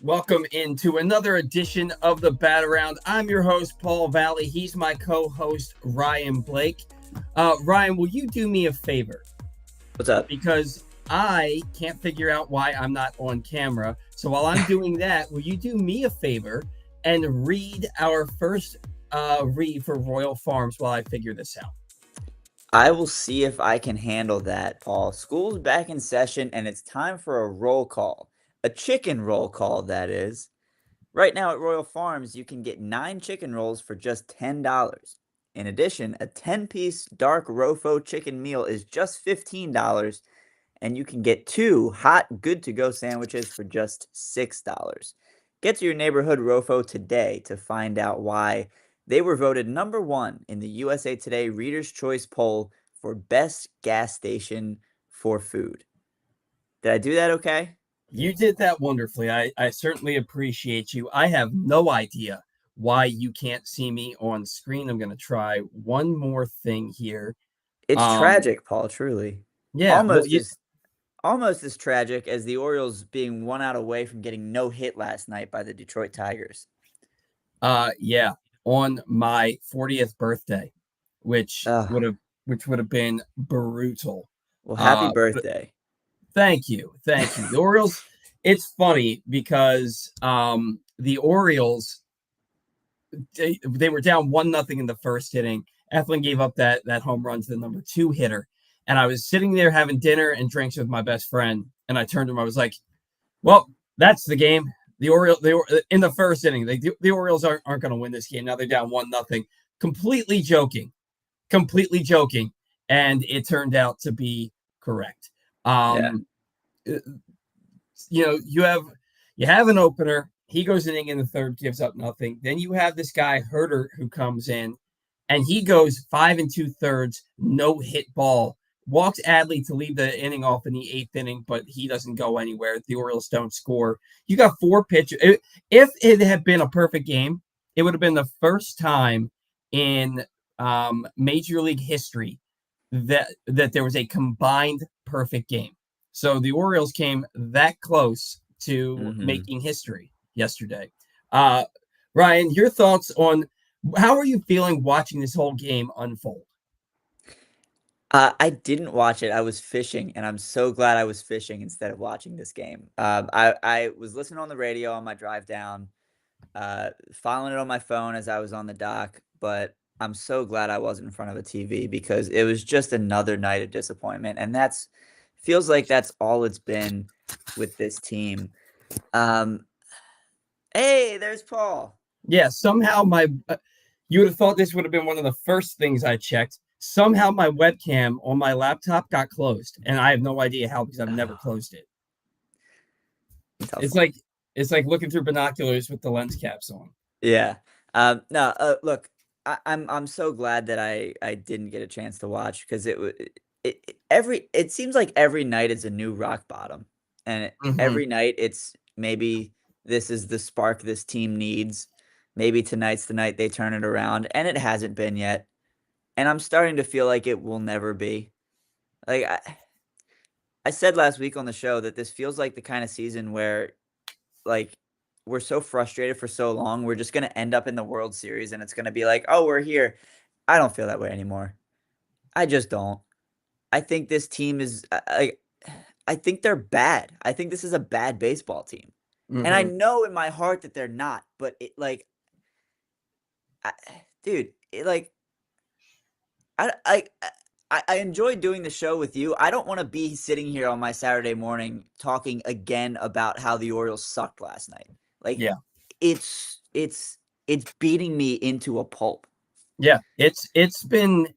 Welcome into another edition of the Bat Around. I'm your host, Paul Valley. He's my co-host, Ryan Blake. Ryan, will you do me a favor? What's up? Because I can't figure out why I'm not on camera. So while I'm doing that, will you do me a favor and read our first read for Royal Farms while I figure this out? I will see if I can handle that, Paul. School's back in session and it's time for a roll call. A chicken roll call, that is. Right now at Royal Farms, you can get 9 chicken rolls for just $10. In addition, a 10-piece dark Rofo chicken meal is just $15, and you can get 2 hot, good-to-go sandwiches for just $6. Get to your neighborhood Rofo today to find out why they were voted number 1 in the USA Today Reader's Choice poll for best gas station for food. Did I do that okay? You did that wonderfully. I certainly appreciate you. I have no idea why you can't see me on screen. I'm going to try one more thing here. It's Um, tragic, Paul, truly. yeah, well, Almost as almost as tragic as the Orioles being 1 out away from getting no hit last night by the Detroit Tigers. yeah, on my 40th birthday, which would Ugh. have which would have been brutal. Well, happy But birthday. thank you, thank you. The Orioles. It's funny because the Orioles they were down 1-0 in the first inning. Eflin gave up that home run to the number 2 hitter. And I was sitting there having dinner and drinks with my best friend. And I turned to him. I was like, well, that's the game. The Orioles, they were in the first inning. The Orioles aren't going to win this game. Now they're down 1-0. Completely joking. And it turned out to be correct. Yeah. You have an opener. He goes inning in the third, gives up nothing. Then you have this guy Herder who comes in, and he goes 5 2/3, no hit ball. Walks Adley to lead the inning off in the 8th inning, but he doesn't go anywhere. The Orioles don't score. You got 4 pitches. If it had been a perfect game, it would have been the first time in Major League history that there was a combined perfect game. So the Orioles came that close to making history yesterday. Ryan, your thoughts on how are you feeling watching this whole game unfold? I didn't watch it. I was fishing, and I'm so glad I was fishing instead of watching this game. I was listening on the radio on my drive down, following it on my phone as I was on the dock, but I'm so glad I wasn't in front of a TV because it was just another night of disappointment, and that's feels like that's all it's been with this team. Um, hey, there's Paul. Yeah, somehow you would have thought this would have been one of the first things I checked. Somehow my webcam on my laptop got closed, and I have no idea how because I've never closed it. It's One. like looking through binoculars with the lens caps on. Yeah. No. Look, I'm so glad that I didn't get a chance to watch because it seems like every night is a new rock bottom, and every night it's maybe this is the spark this team needs. Maybe tonight's the night they turn it around, and it hasn't been yet. And I'm starting to feel like it will never be. Like I said last week on the show that this feels like the kind of season where, like, we're so frustrated for so long, we're just gonna end up in the World Series, and it's gonna be like, "Oh, we're here." I don't feel that way anymore. I just don't. I think this team is I think they're bad. I think this is a bad baseball team. And I know in my heart that they're not, but it like I, dude, it like I I I enjoy doing the show with you. I don't want to be sitting here on my Saturday morning talking again about how the Orioles sucked last night. Like, Yeah. it's beating me into a pulp. Yeah, it's been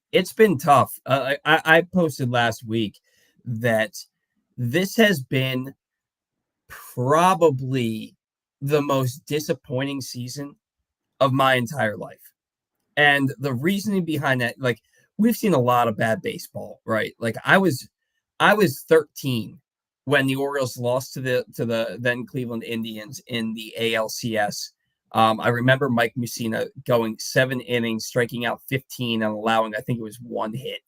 tough. I posted last week that this has been probably the most disappointing season of my entire life. And the reasoning behind that, like we've seen a lot of bad baseball, right? Like I was 13 when the Orioles lost to the then Cleveland Indians in the ALCS. I remember Mike Mussina going 7 innings, striking out 15 and allowing, I think it was 1 hit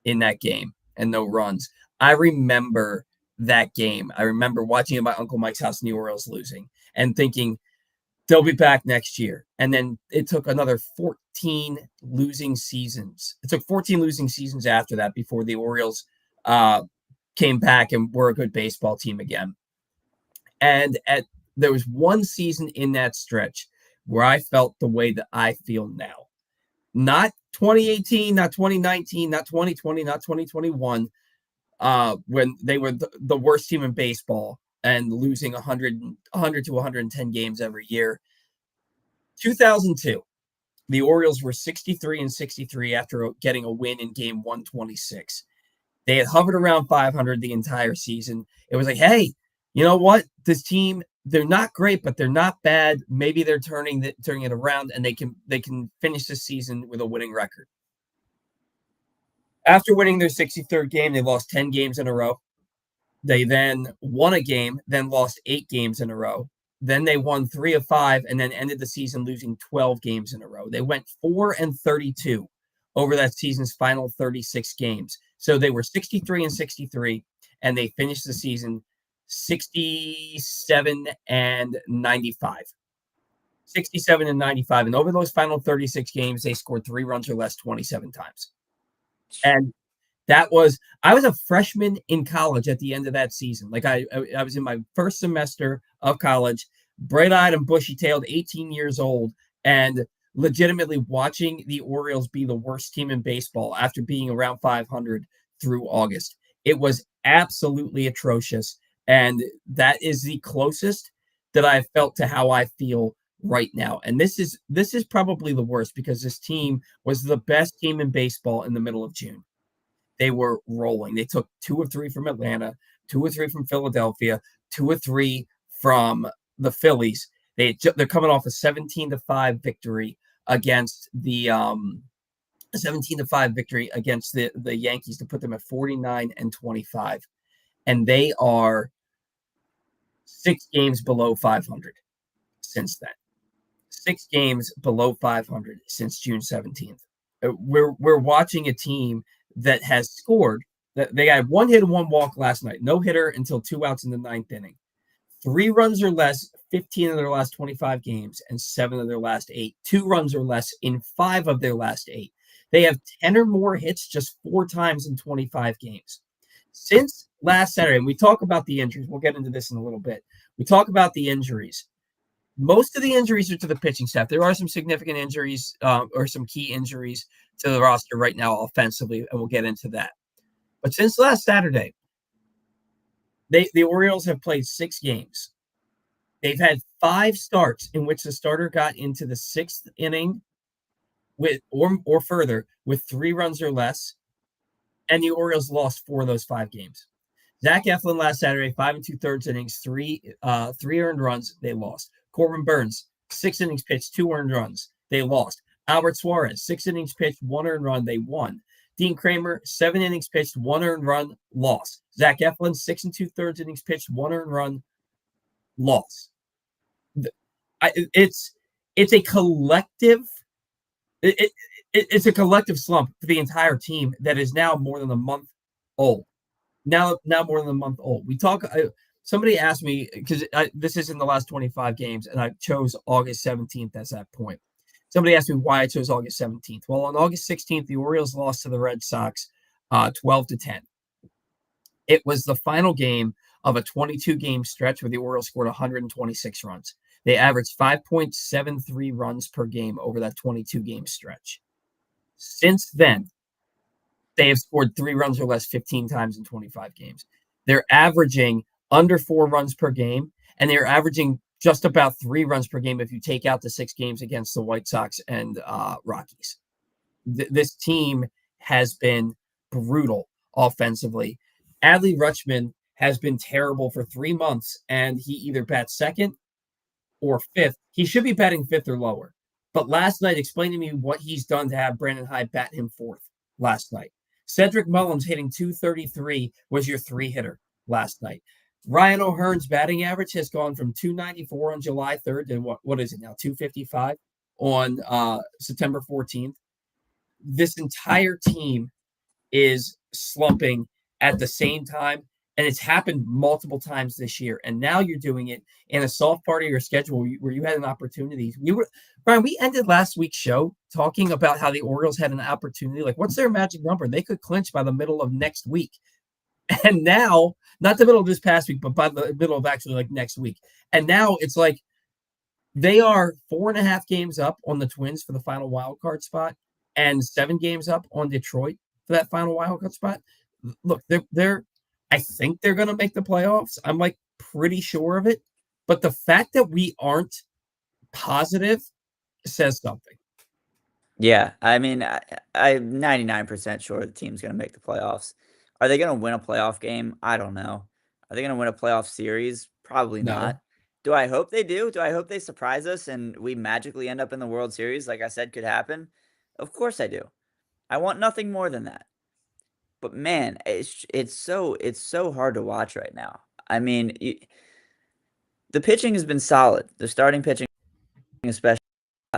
in that game and no runs. I remember that game. I remember watching it at my Uncle Mike's house in the Orioles losing and thinking they'll be back next year. And then it took another 14 losing seasons. It took 14 losing seasons after that before the Orioles came back and were a good baseball team again. And there was one season in that stretch where I felt the way that I feel now. Not 2018, not 2019, not 2020, not 2021, when they were the worst team in baseball and losing 100 to 110 games every year. 2002, the Orioles were 63-63 after getting a win in game 126. They had hovered around 500 the entire season. It was like, hey, you know what? This team, they're not great, but they're not bad. Maybe they're turning it around, and they can finish the season with a winning record. After winning their 63rd game, they lost 10 games in a row. They then won a game, then lost 8 games in a row. Then they won 3 of 5, and then ended the season losing 12 games in a row. They went 4-32 over that season's final 36 games. So they were 63-63, and they finished the season 67-95. 67-95. And over those final 36 games, they scored 3 runs or less 27 times. And I was a freshman in college at the end of that season. Like I was in my first semester of college, bright-eyed and bushy-tailed, 18 years old, and legitimately watching the Orioles be the worst team in baseball after being around 500 through August. It was absolutely atrocious, and that is the closest that I've felt to how I feel right now. And this is probably the worst, because this team was the best team in baseball in the middle of June. They were rolling. They took 2 of 3 from Atlanta, 2 of 3 from Philadelphia, 2 of 3 from the Phillies. They're coming off a 17-5 victory against the 17-5 victory against the Yankees to put them at 49-25, and they are 6 games below 500 since then. 6 games below 500 since June 17th. We're watching a team that has scored. They had 1 hit and 1 walk last night. No hitter until 2 outs in the 9th inning. 3 runs or less, 15 of their last 25 games, and 7 of their last 8. 2 runs or less in 5 of their last 8. They have 10 or more hits just 4 times in 25 games. Since last Saturday, and we talk about the injuries. We'll get into this in a little bit. We talk about the injuries. Most of the injuries are to the pitching staff. There are some significant injuries or some key injuries to the roster right now offensively, and we'll get into that. But since last Saturday, the Orioles have played 6 games. They've had 5 starts in which the starter got into the 6th inning with or further with 3 runs or less, and the Orioles lost 4 of those 5 games. Zach Eflin last Saturday, 5 2/3 innings, 3 earned runs, they lost. Corbin Burns, 6 innings pitched, 2 earned runs, they lost. Albert Suarez, 6 innings pitched, 1 earned run, they won. Dean Kramer, 7 innings pitched, 1 earned run, loss. Zach Eflin, 6 2/3 innings pitched, 1 earned run, loss. It's a collective. It's a collective slump for the entire team that is now more than a month old. Now more than a month old. We talk. Somebody asked me, because this is in the last 25 games, and I chose August 17th as that point. Somebody asked me why I chose August 17th. Well, on August 16th, the Orioles lost to the Red Sox 12-10. It was the final game of a 22-game stretch where the Orioles scored 126 runs. They averaged 5.73 runs per game over that 22-game stretch. Since then, they have scored 3 runs or less 15 times in 25 games. They're averaging under 4 runs per game, and they're averaging just about 3 runs per game if you take out the 6 games against the White Sox and Rockies. This team has been brutal offensively. Adley Rutschman has been terrible for 3 months, and he either bats second or fifth. He should be batting 5th or lower. But last night, explain to me what he's done to have Brandon Hyde bat him 4th last night. Cedric Mullins hitting .233 was your 3-hitter last night. Ryan O'Hearn's batting average has gone from .294 on July 3rd to what is it now, .255 on September 14th. This entire team is slumping at the same time, And it's happened multiple times this year. And now you're doing it in a soft part of your schedule where you had an opportunity. Brian, we ended last week's show talking about how the Orioles had an opportunity. Like, what's their magic number? They could clinch by the middle of next week. And now, not the middle of this past week, but by the middle of actually like next week. And now it's like they are 4.5 games up on the Twins for the final wild card spot and 7 games up on Detroit for that final wild card spot. Look, I think they're going to make the playoffs. I'm like pretty sure of it. But the fact that we aren't positive says something. Yeah, I mean, I'm 99% sure the team's going to make the playoffs. Are they going to win a playoff game? I don't know. Are they going to win a playoff series? Probably No. not. Do I hope they do? Do I hope they surprise us and we magically end up in the World Series like I said could happen? Of course I do. I want nothing more than that. But man, it's so hard to watch right now. I mean, the pitching has been solid. The starting pitching especially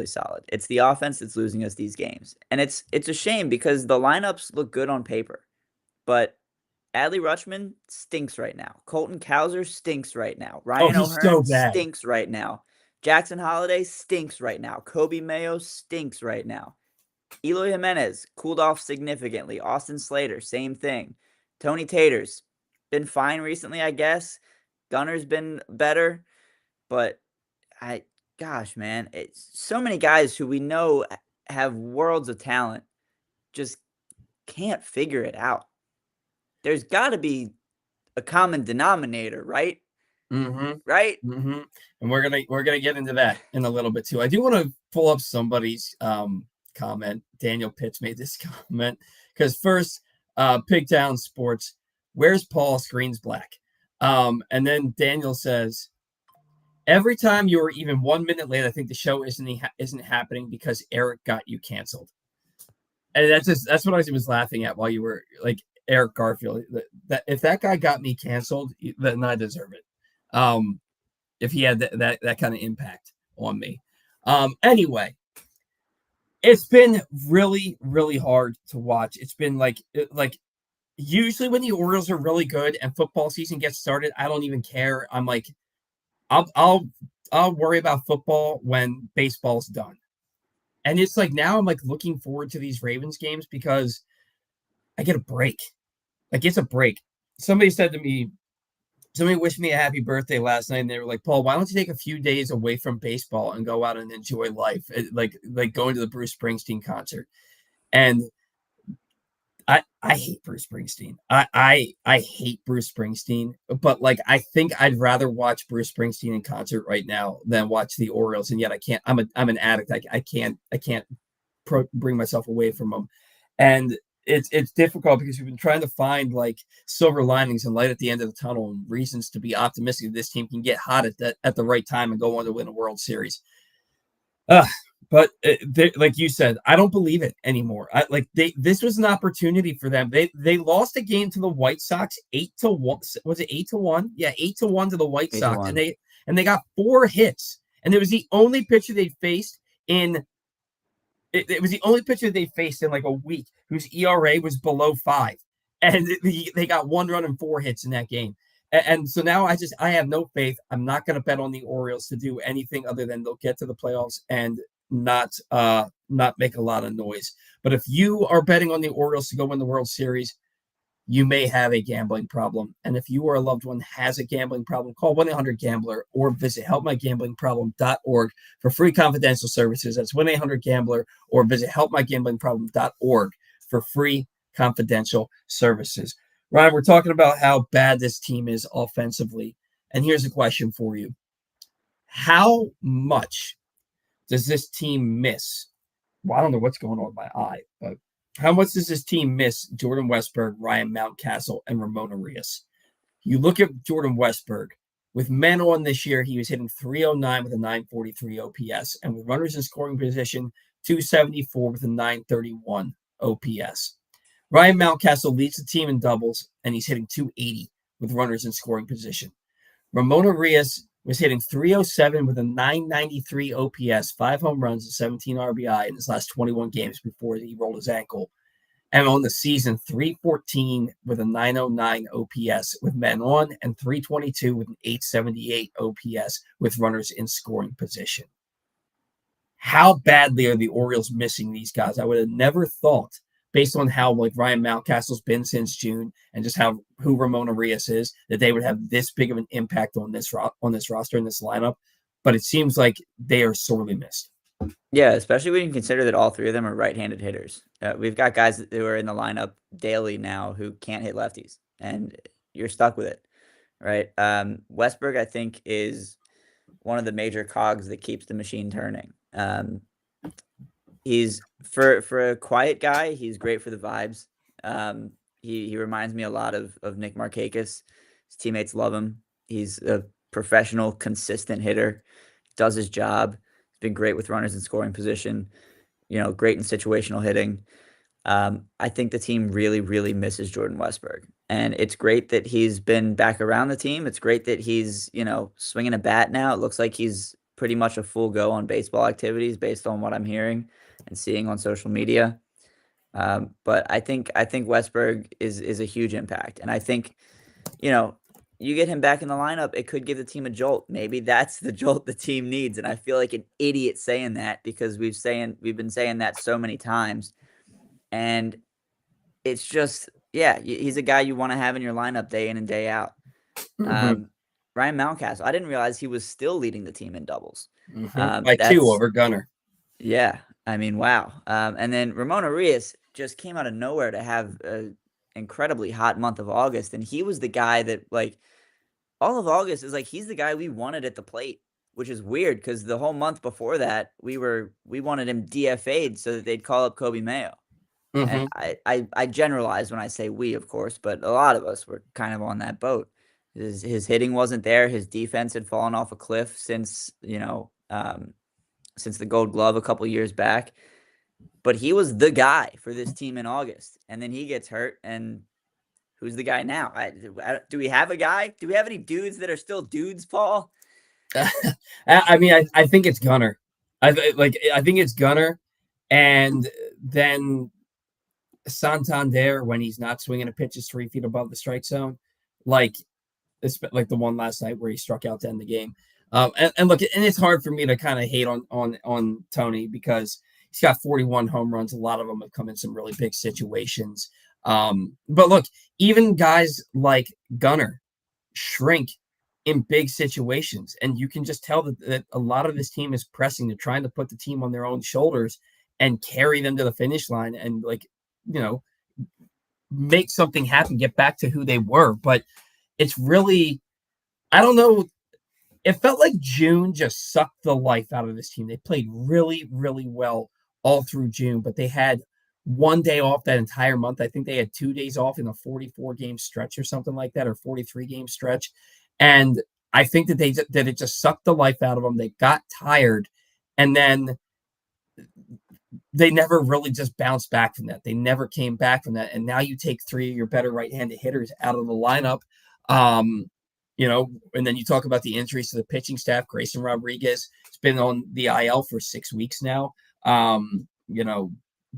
solid. It's the offense that's losing us these games. And it's a shame because the lineups look good on paper. But Adley Rutschman stinks right now. Colton Cowser stinks right now. Ryan He's so O'Hearn bad. stinks right now. Jackson Holliday stinks right now. Kobe Mayo stinks right now. Eloy Jimenez cooled off significantly. Austin Slater, same thing. Tony Tater's been fine recently, I guess. Gunner's been better. But gosh, man, it's so many guys who we know have worlds of talent just can't figure it out. There's got to be a common denominator, right? Mm-hmm. Right? Mm-hmm. And we're gonna get into that in a little bit too. I do want to pull up somebody's comment. Daniel Pitts made this comment because first, Pigtown Sports, where's Paul? Screen's black. And then Daniel says, every time you were even 1 minute late, I think the show isn't happening because Eric got you canceled. And that's what I was laughing at while you were like Eric Garfield. That if that guy got me canceled, then I deserve it. If he had that kind of impact on me. Anyway, it's been really, really hard to watch. It's been like usually when the Orioles are really good and football season gets started, I don't even care. I'm like, I'll worry about football when baseball's done. And it's like now I'm like looking forward to these Ravens games because I get a break. Like it's a break. Somebody wished me a happy birthday last night, and they were like, Paul, why don't you take a few days away from baseball and go out and enjoy life? Like going to the Bruce Springsteen concert. And I hate Bruce Springsteen. I hate Bruce Springsteen, but like I think I'd rather watch Bruce Springsteen in concert right now than watch the Orioles, and yet I can't. I'm an addict. I can't bring myself away from them, and it's difficult because we've been trying to find like silver linings and light at the end of the tunnel and reasons to be optimistic that this team can get hot at the right time and go on to win a World Series. But like you said, I don't believe it anymore. This was an opportunity for them. They lost a game to the White Sox 8-1. Was it 8-1? Yeah, 8-1 to the White Sox, and they got 4 hits. And it was the only pitcher they faced in. It was the only pitcher they faced in like a week whose ERA was below 5, and they got 1 run and 4 hits in that game. And so now I have no faith. I'm not going to bet on the Orioles to do anything other than they'll get to the playoffs and not make a lot of noise. But if you are betting on the Orioles to go win the World Series, you may have a gambling problem. And if you or a loved one has a gambling problem, call 1-800-GAMBLER or visit helpmygamblingproblem.org for free confidential services. That's 1-800-GAMBLER or visit helpmygamblingproblem.org for free confidential services. Ryan, we're talking about how bad this team is offensively. And here's a question for you. How much does this team miss? Well, I don't know what's going on with my eye, but how much does this team miss Jordan Westburg, Ryan Mountcastle, and Ramon Arias? You look at Jordan Westburg. With men on this year, he was hitting .309 with a .943 OPS, and with runners in scoring position, .274 with a .931 OPS. Ryan Mountcastle leads the team in doubles, and he's hitting .280 with runners in scoring position. Ramon Arias was hitting .307 with a .993 OPS, 5 home runs and 17 RBI in his last 21 games before he rolled his ankle. And on the season, 314 with a 909 OPS with men on, and 322 with an 878 OPS with runners in scoring position. How badly are the Orioles missing these guys? I would have never thought, based on how like Ryan Mountcastle's been since June and just who Ramon Arias is, that they would have this big of an impact on this roster and this lineup. But it seems like they are sorely missed. Yeah, especially when you consider that all three of them are right-handed hitters. We've got guys who are in the lineup daily now who can't hit lefties, and you're stuck with it, right? Westberg, I think, is one of the major cogs that keeps the machine turning. He's for a quiet guy, he's great for the vibes. He reminds me a lot of Nick Markakis. His teammates love him. He's a professional, consistent hitter, does his job. Been great with runners in scoring position, great in situational hitting. I think the team really, really misses Jordan Westberg. And it's great that he's been back around the team. It's great that he's, swinging a bat now. It looks like he's pretty much a full go on baseball activities based on what I'm hearing and seeing on social media. But I think Westberg is a huge impact. And I think, you get him back in the lineup, it could give the team a jolt. Maybe that's the jolt the team needs. And I feel like an idiot saying that because we've been saying that so many times. And it's just, he's a guy you want to have in your lineup day in and day out. Mm-hmm. Ryan Mountcastle, I didn't realize he was still leading the team in doubles. By 2 over Gunnar. Yeah. I mean, wow. And then Ramon Arias just came out of nowhere to have an incredibly hot month of August. And he was the guy that, like, all of August is like he's the guy we wanted at the plate, which is weird because the whole month before that we wanted him DFA'd so that they'd call up Kobe Mayo. Mm-hmm. And I generalize when I say we, of course, but a lot of us were kind of on that boat. His hitting wasn't there. His defense had fallen off a cliff since the Gold Glove a couple years back. But he was the guy for this team in August, and then he gets hurt and. Who's the guy now? Do we have a guy? Do we have any dudes that are still dudes, Paul? I mean, I think it's Gunnar. I think it's Gunnar, and then Santander when he's not swinging a pitch is 3 feet above the strike zone, like the one last night where he struck out to end the game. And look, and it's hard for me to kind of hate on Tony because he's got 41 home runs. A lot of them have come in some really big situations. But look, even guys like Gunnar shrink in big situations, and you can just tell that a lot of this team is pressing. They're trying to put the team on their own shoulders and carry them to the finish line and make something happen, get back to who they were. But it's really, I don't know. It felt like June just sucked the life out of this team. They played really, really well all through June, but they had one day off that entire month. I think they had 2 days off in a 44-game stretch or something like that, or 43-game stretch. And I think that it just sucked the life out of them. They got tired, and then they never really just bounced back from that. They never came back from that. And now you take 3 of your better right-handed hitters out of the lineup. And then you talk about the injuries to the pitching staff. Grayson Rodriguez has been on the IL for 6 weeks now.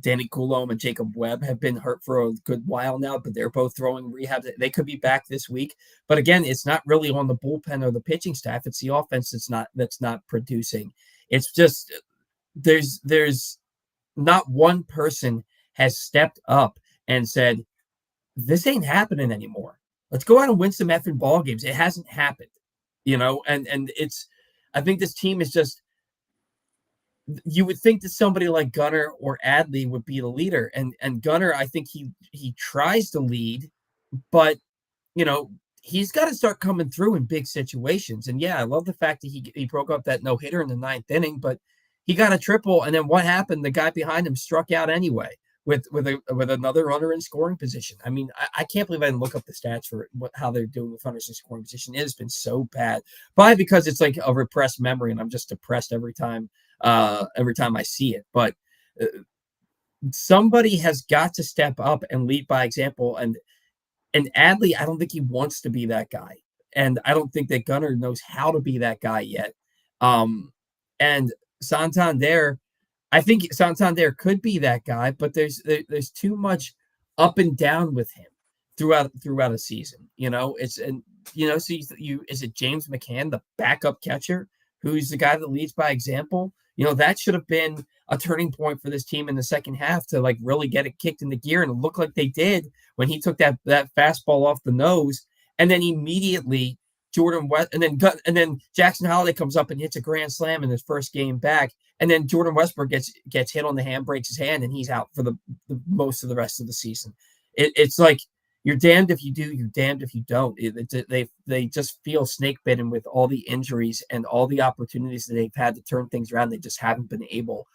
Danny Coulombe and Jacob Webb have been hurt for a good while now, but they're both throwing rehab. They could be back this week. But again, it's not really on the bullpen or the pitching staff. It's the offense that's not producing. It's just there's not one person has stepped up and said, this ain't happening anymore. Let's go out and win some effing ball games. It hasn't happened, and it's, I think this team is just, you would think that somebody like Gunnar or Adley would be the leader. And Gunnar, I think he tries to lead, but he's got to start coming through in big situations. And yeah, I love the fact that he broke up that no-hitter in the 9th inning, but he got a triple, and then what happened? The guy behind him struck out anyway with another runner in scoring position. I mean, I can't believe I didn't look up the stats for how they're doing with runners in scoring position. It has been so bad, probably because it's like a repressed memory, and I'm just depressed every time I see it. But somebody has got to step up and lead by example. And Adley, I don't think he wants to be that guy, and I don't think that Gunnar knows how to be that guy yet. And Santander, I think Santander could be that guy, but there's too much up and down with him throughout a season. It's and so is it James McCann, the backup catcher, who's the guy that leads by example? That should have been a turning point for this team in the second half to like really get it kicked into gear, and it looked like they did when he took that fastball off the nose, and then immediately Jordan West and then Jackson Holiday comes up and hits a grand slam in his first game back, and then Jordan Westbrook gets hit on the hand, breaks his hand, and he's out for the most of the rest of the season. It's like you're damned if you do, you're damned if you don't. They just feel snake bitten with all the injuries and all the opportunities that they've had to turn things around. They just haven't been able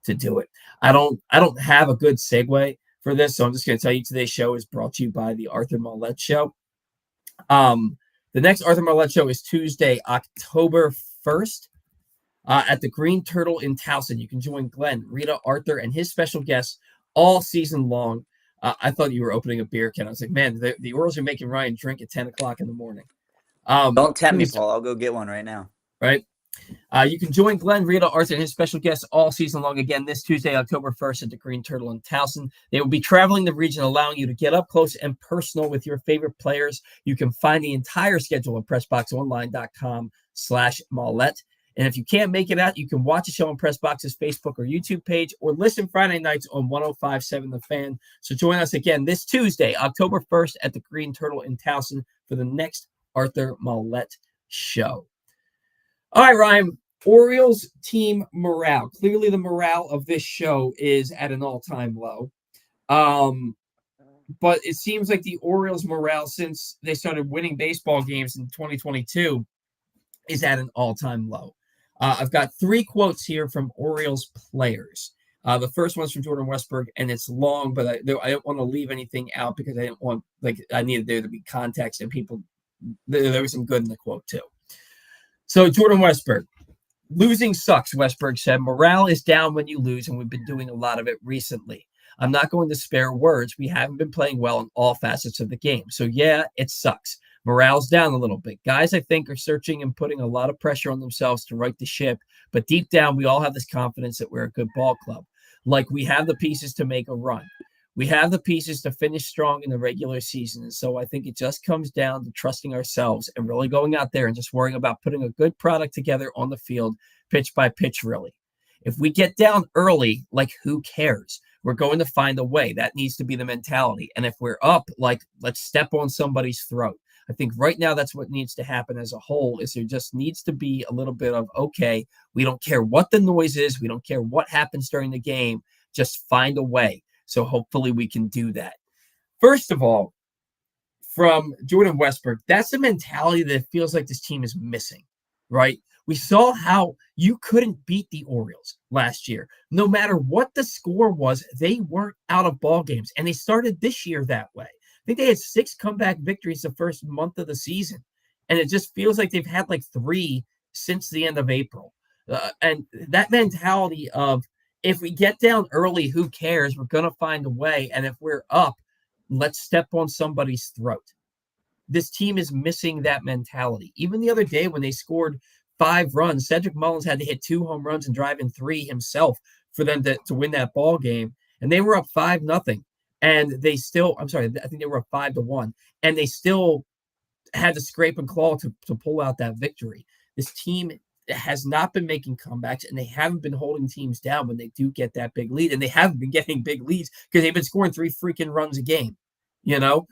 to do it. I don't have a good segue for this, so I'm just going to tell you today's show is brought to you by the Arthur Mollett Show. The next Arthur Mollett Show is Tuesday, October 1st, at the Green Turtle in Towson. You can join Glenn, Rita, Arthur, and his special guests all season long. I thought you were opening a beer can. I was like, man, the Orioles are making Ryan drink at 10 o'clock in the morning. Don't tempt me, Paul. I'll go get one right now. Right? You can join Glenn, Rita, Arthur, and his special guests all season long. Again, this Tuesday, October 1st at the Green Turtle in Towson. They will be traveling the region, allowing you to get up close and personal with your favorite players. You can find the entire schedule at PressBoxOnline.com/Mollett. And if you can't make it out, you can watch the show on PressBox's Facebook or YouTube page, or listen Friday nights on 105.7 The Fan. So join us again this Tuesday, October 1st at the Green Turtle in Towson for the next Arthur Mollett Show. All right, Ryan, Orioles team morale. Clearly the morale of this show is at an all-time low. But it seems like the Orioles morale since they started winning baseball games in 2022 is at an all-time low. I've got 3 quotes here from Orioles players. The first one's from Jordan Westbrook, and it's long, but I don't want to leave anything out because I needed there to be context and people. There was some good in the quote too. So Jordan Westbrook, losing sucks, Westbrook said. Morale is down when you lose, and we've been doing a lot of it recently. I'm not going to spare words. We haven't been playing well in all facets of the game. So yeah, it sucks. Morale's down a little bit. Guys, I think, are searching and putting a lot of pressure on themselves to right the ship. But deep down, we all have this confidence that we're a good ball club. Like, we have the pieces to make a run. We have the pieces to finish strong in the regular season. And so I think it just comes down to trusting ourselves and really going out there and just worrying about putting a good product together on the field, pitch by pitch, really. If we get down early, like, who cares? We're going to find a way. That needs to be the mentality. And if we're up, like, let's step on somebody's throat. I think right now that's what needs to happen as a whole, is there just needs to be a little bit of, okay, we don't care what the noise is. We don't care what happens during the game. Just find a way. So hopefully we can do that. First of all, from Jordan Westbrook, that's the mentality that feels like this team is missing, right? We saw how you couldn't beat the Orioles last year. No matter what the score was, they weren't out of ball games. And they started this year that way. I think they had 6 comeback victories the first month of the season. And it just feels like they've had like 3 since the end of April. And that mentality of, if we get down early, who cares? We're going to find a way. And if we're up, let's step on somebody's throat. This team is missing that mentality. Even the other day when they scored 5 runs, Cedric Mullins had to hit 2 home runs and drive in 3 himself for them to win that ball game. And they were up 5-0. And they still, I think they were up 5-1. And they still had to scrape and claw to pull out that victory. This team has not been making comebacks, and they haven't been holding teams down when they do get that big lead. And they haven't been getting big leads because they've been scoring 3 freaking runs a game. I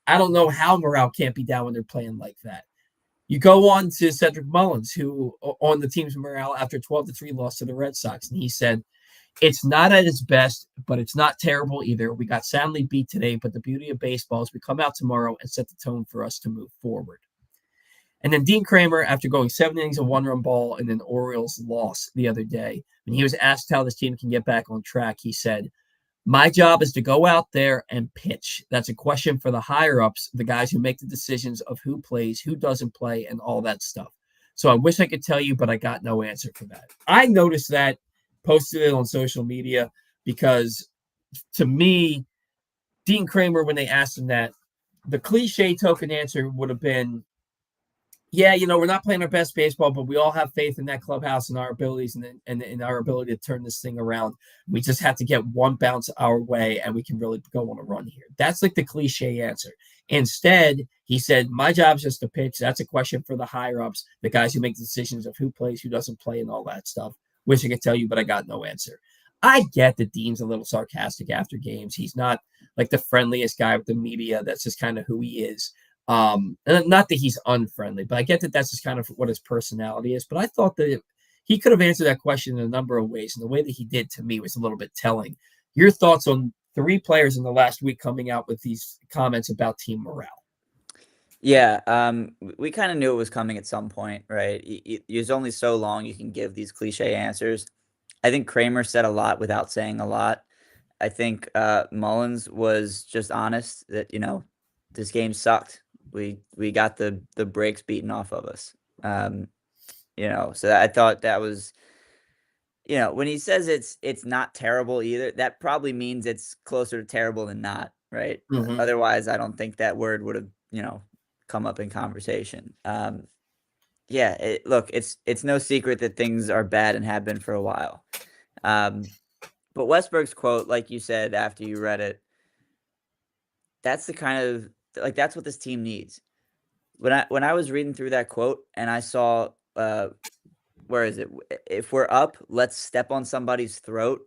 don't know how morale can't be down when they're playing like that. You go on to Cedric Mullins, who on the team's morale after 12-3 loss to the Red Sox, and he said, "It's not at its best, but it's not terrible either. We got soundly beat today, but the beauty of baseball is we come out tomorrow and set the tone for us to move forward." And then Dean Kramer, after going 7 innings of 1-run ball in an Orioles loss the other day, when he was asked how this team can get back on track, he said, "My job is to go out there and pitch. That's a question for the higher-ups, the guys who make the decisions of who plays, who doesn't play, and all that stuff. So I wish I could tell you, but I got no answer for that." I noticed that, posted it on social media, because to me, Dean Kramer, when they asked him that, the cliche token answer would have been, Yeah, we're not playing our best baseball, but we all have faith in that clubhouse and our abilities and in our ability to turn this thing around. We just have to get one bounce our way and we can really go on a run here. That's like the cliche answer. Instead, he said, my job's just to pitch. That's a question for the higher ups, the guys who make decisions of who plays, who doesn't play, and all that stuff. Wish I could tell you, but I got no answer. I get that Dean's a little sarcastic after games. He's not like the friendliest guy with the media. That's just kind of who he is. Not that he's unfriendly, but I get that that's just kind of what his personality is. But I thought that he could have answered that question in a number of ways, and the way that he did to me was a little bit telling. Your thoughts on 3 players in the last week coming out with these comments about team morale? Yeah, we kind of knew it was coming at some point, right? There's only so long you can give these cliche answers. I think Kramer said a lot without saying a lot. I think Mullins was just honest that this game sucked. We got the brakes beaten off of us. So I thought that was when he says it's not terrible either, that probably means it's closer to terrible than not, right? Mm-hmm. Otherwise, I don't think that word would have come up in conversation. Yeah, look, it's no secret that things are bad and have been for a while. But Westberg's quote, like you said after you read it, that's the kind of that's what this team needs. When I was reading through that quote and I saw where is it? If we're up, let's step on somebody's throat.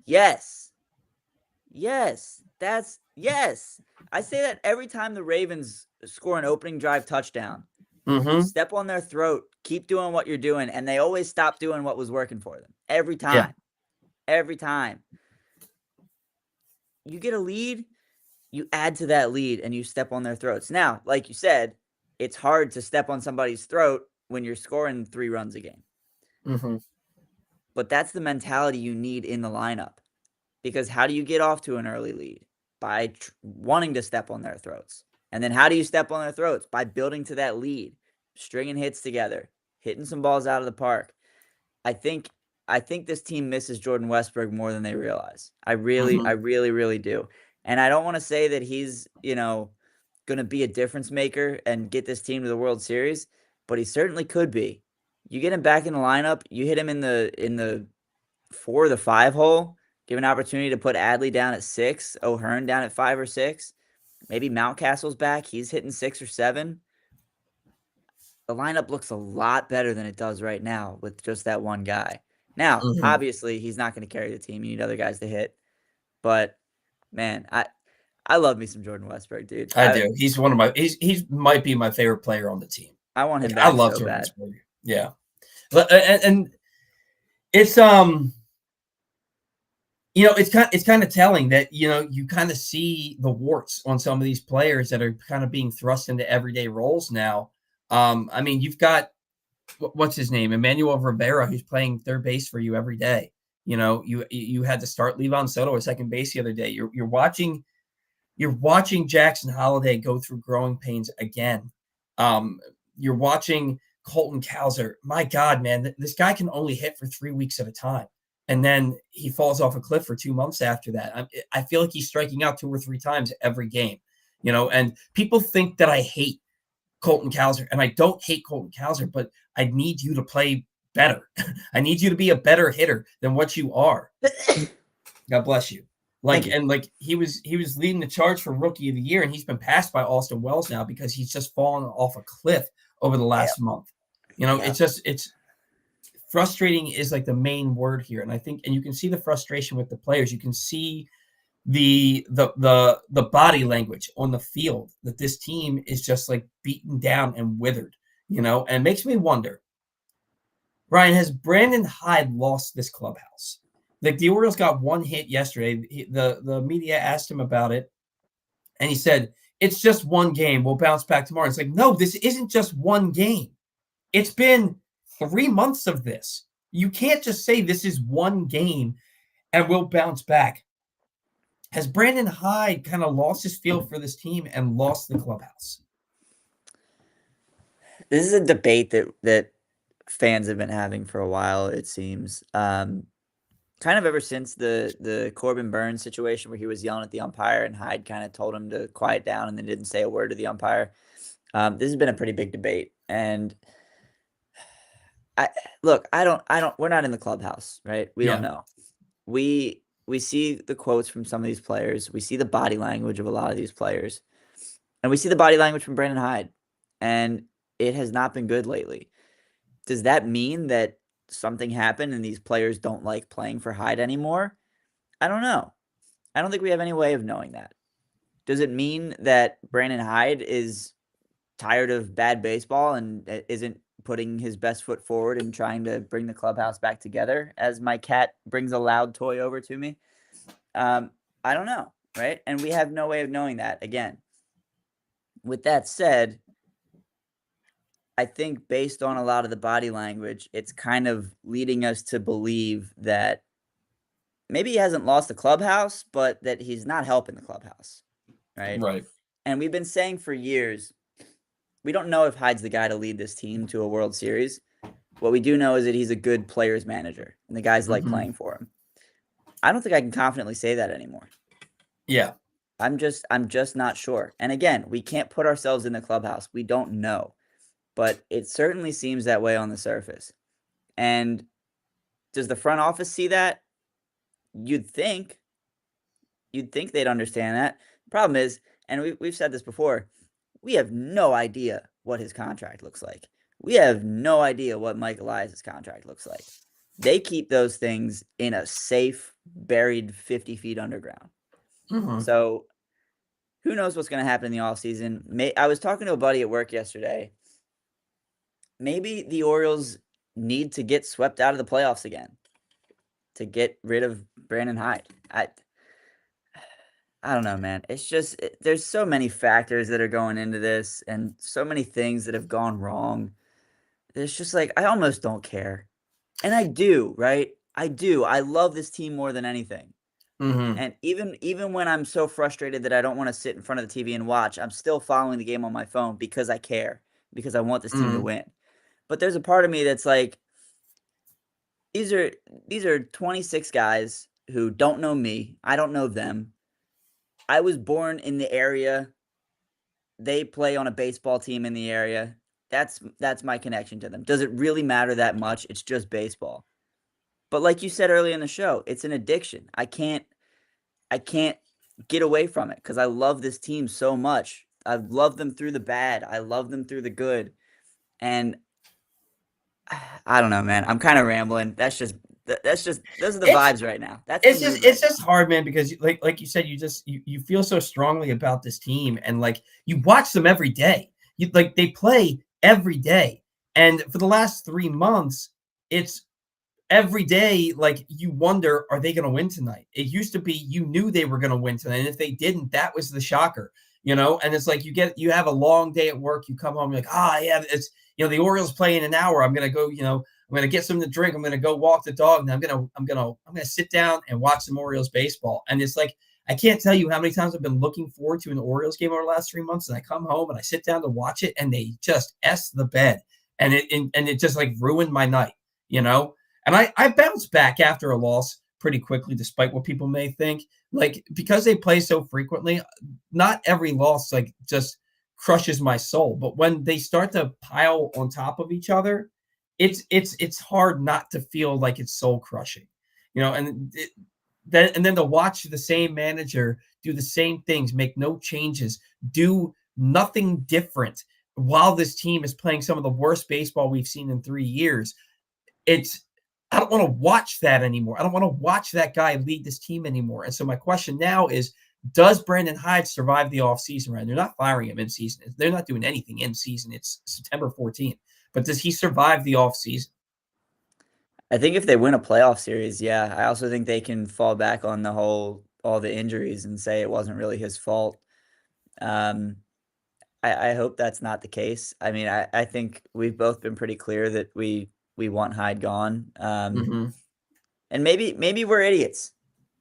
Yes. Yes. Yes. I say that every time the Ravens score an opening drive touchdown. Mm-hmm. Step on their throat, keep doing what you're doing, and they always stop doing what was working for them. Every time. Yeah. Every time. You get a lead, you add to that lead, and you step on their throats. Now, like you said, it's hard to step on somebody's throat when you're scoring 3 runs a game. Mm-hmm. But that's the mentality you need in the lineup. Because how do you get off to an early lead? By wanting to step on their throats. And then how do you step on their throats? By building to that lead, stringing hits together, hitting some balls out of the park. I think this team misses Jordan Westberg more than they realize. I really do. And I don't want to say that he's, going to be a difference maker and get this team to the World Series, but he certainly could be. You get him back in the lineup, you hit him in the 4 or the 5 hole, give an opportunity to put Adley down at 6, O'Hearn down at 5 or 6. Maybe Mountcastle's back, he's hitting 6 or 7. The lineup looks a lot better than it does right now with just that one guy. Now, obviously, he's not going to carry the team. You need other guys to hit. But man, I love me some Jordan Westberg, dude. I do. He's one of my. He might be my favorite player on the team. I want him Like, back. I love so Jordan bad. Westberg. Yeah, but and it's it's kind of telling that you kind of see the warts on some of these players that are kind of being thrust into everyday roles now. I mean, you've got what's his name, Emmanuel Rivera, who's playing third base for you every day. You had to start Levon Soto at second base the other day. You're watching Jackson Holiday go through growing pains again. You're watching Colton Cowser. My God, man, this guy can only hit for 3 weeks at a time. And then he falls off a cliff for 2 months after that. I feel like he's striking out 2 or 3 times every game, and people think that I hate Colton Cowser, and I don't hate Colton Cowser, but I need you to play better. I need you to be a better hitter than what you are. God bless you. He was leading the charge for Rookie of the Year, and he's been passed by Austin Wells now because he's just fallen off a cliff over the last month. It's frustrating is like the main word here, and I think, and you can see the frustration with the players. You can see the body language on the field that this team is just like beaten down and withered, and it makes me wonder, Ryan, has Brandon Hyde lost this clubhouse? Like, the Orioles got 1 hit yesterday. The media asked him about it, and he said, it's just 1 game. We'll bounce back tomorrow. It's like, no, this isn't just 1 game. It's been 3 months of this. You can't just say this is 1 game and we'll bounce back. Has Brandon Hyde kind of lost his feel for this team and lost the clubhouse? This is a debate that fans have been having for a while, it seems. Kind of ever since the Corbin Burns situation where he was yelling at the umpire and Hyde kind of told him to quiet down and then didn't say a word to the umpire. This has been a pretty big debate, and I look, we're not in the clubhouse, right? We don't Yeah. know. We see the quotes from some of these players. We see the body language of a lot of these players, and we see the body language from Brandon Hyde, and it has not been good lately. Does that mean that something happened and these players don't like playing for Hyde anymore? I don't know. I don't think we have any way of knowing that. Does it mean that Brandon Hyde is tired of bad baseball and isn't putting his best foot forward and trying to bring the clubhouse back together, as my cat brings a loud toy over to me? I don't know, right? And we have no way of knowing that. Again, with that said, I think based on a lot of the body language, it's kind of leading us to believe that maybe he hasn't lost the clubhouse, but that he's not helping the clubhouse, right? Right. And we've been saying for years, we don't know if Hyde's the guy to lead this team to a World Series. What we do know is that he's a good players manager, and the guys like Hmm. playing for him. I don't think I can confidently say that anymore. Yeah. I'm just not sure. And again, we can't put ourselves in the clubhouse. We don't know, but it certainly seems that way on the surface. And does the front office see that? You'd think. You'd think they'd understand that. Problem is, and we've said this before, we have no idea what his contract looks like. We have no idea what Mike Elias's contract looks like. They keep those things in a safe, buried 50 feet underground. Hmm. So who knows what's going to happen in the offseason? I was talking to a buddy at work yesterday. Maybe the Orioles need to get swept out of the playoffs again to get rid of Brandon Hyde. I don't know, man. It's just there's so many factors that are going into this and so many things that have gone wrong. It's just like I almost don't care. And I do, right? I do. I love this team more than anything. Hmm. And even when I'm so frustrated that I don't want to sit in front of the TV and watch, I'm still following the game on my phone because I care, because I want this team to Hmm. win. But there's a part of me that's like these are these are 26 guys who don't know me. I don't know them. I was born in the area. They play on a baseball team in the area. That's my connection to them. Does it really matter that much? It's just baseball. But like you said earlier in the show, it's an addiction. I can't get away from it because I love this team so much. I've loved them through the bad. I love them through the good. And I don't know, man. I'm kind of rambling. That's just those are the It's vibes right now. That's the mood right it's now. just hard, man, because like you said, you feel so strongly about this team, and like you watch them every day. You like they play every day, and for the last 3 months, it's every day. Like you wonder, are they going to win tonight? It used to be you knew they were going to win tonight, and if they didn't, that was the shocker. And it's like you have a long day at work, you come home, you're like, yeah, it's the Orioles play in an hour. I'm gonna go, I'm gonna get something to drink. I'm gonna go walk the dog, and I'm gonna sit down and watch some Orioles baseball. And it's like I can't tell you how many times I've been looking forward to an Orioles game over the last 3 months, and I come home and I sit down to watch it, and they just s the bed, and it just like ruined my night, you know. And I bounced back after a loss pretty quickly, despite what people may think. Like because they play so frequently, not every loss like just crushes my soul. But when they start to pile on top of each other, it's hard not to feel like it's soul crushing, and then to watch the same manager do the same things, make no changes, do nothing different while this team is playing some of the worst baseball we've seen in 3 years. It's I don't want to watch that anymore. I don't want to watch that guy lead this team anymore. And so my question now is, does Brandon Hyde survive the offseason? Right? They're not firing him in season. They're not doing anything in season. It's September 14th. But does he survive the offseason? I think if they win a playoff series, yeah. I also think they can fall back on all the injuries and say it wasn't really his fault. Um, I hope that's not the case. I mean, I think we've both been pretty clear that we want Hyde gone. Mm-hmm. And maybe we're idiots.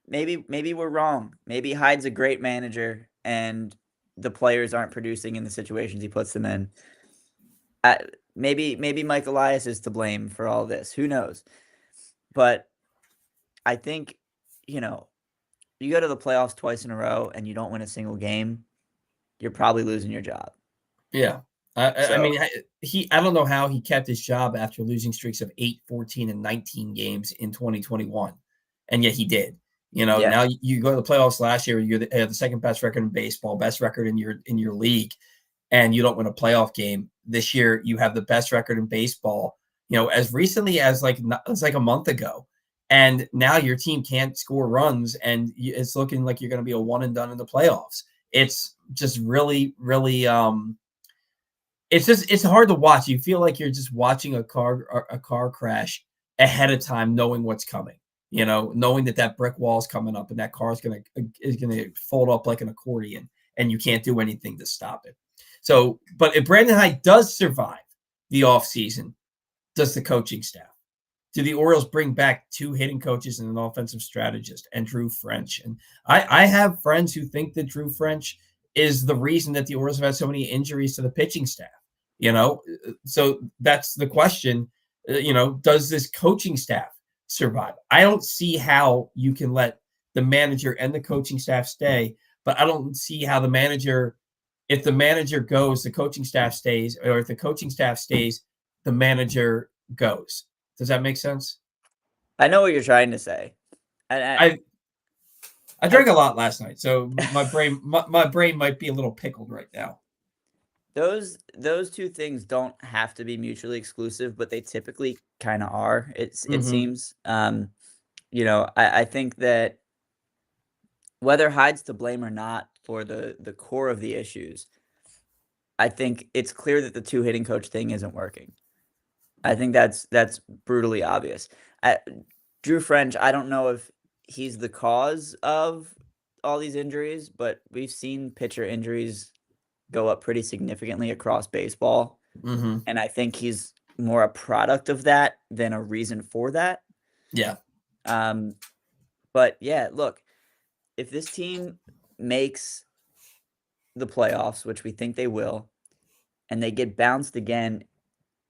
Maybe we're wrong. Maybe Hyde's a great manager and the players aren't producing in the situations he puts them in. I, maybe Mike Elias is to blame for all this. Who knows? But I think, you know, you go to the playoffs twice in a row and you don't win a single game, you're probably losing your job. Yeah. I So mean, I don't know how he kept his job after losing streaks of 8, 14, and 19 games in 2021, and yet he did. yeah, Now you go to the playoffs last year, you're the second best record in baseball, best record in your league, and you don't win a playoff game. This year, you have the best record in baseball. As recently as like a month ago, and now your team can't score runs, and it's looking like you're going to be a one and done in the playoffs. It's just really, really it's hard to watch. You feel like you're just watching a car crash ahead of time, knowing what's coming. Knowing that brick wall is coming up and that car is gonna fold up like an accordion, and you can't do anything to stop it. So, but if Brandon Hyde does survive the offseason, does the coaching staff? Do the Orioles bring back 2 hitting coaches and an offensive strategist and Drew French? And I have friends who think that Drew French is the reason that the Orioles have had so many injuries to the pitching staff. So that's the question. Does this coaching staff survive? I don't see how you can let the manager and the coaching staff stay, but I don't see how if the manager goes, the coaching staff stays, or if the coaching staff stays, the manager goes. Does that make sense? I know what you're trying to say. And I drank a lot last night, so my brain might be a little pickled right now. Those two things don't have to be mutually exclusive, but they typically kind of are. It seems. I think that whether Hyde's to blame or not for the core of the issues, I think it's clear that the 2 hitting coach thing isn't working. I think that's brutally obvious. Drew French, I don't know if he's the cause of all these injuries, but we've seen pitcher injuries go up pretty significantly across baseball. Mm-hmm. And I think he's more a product of that than a reason for that. Yeah. But yeah, look, if this team makes the playoffs, which we think they will, and they get bounced again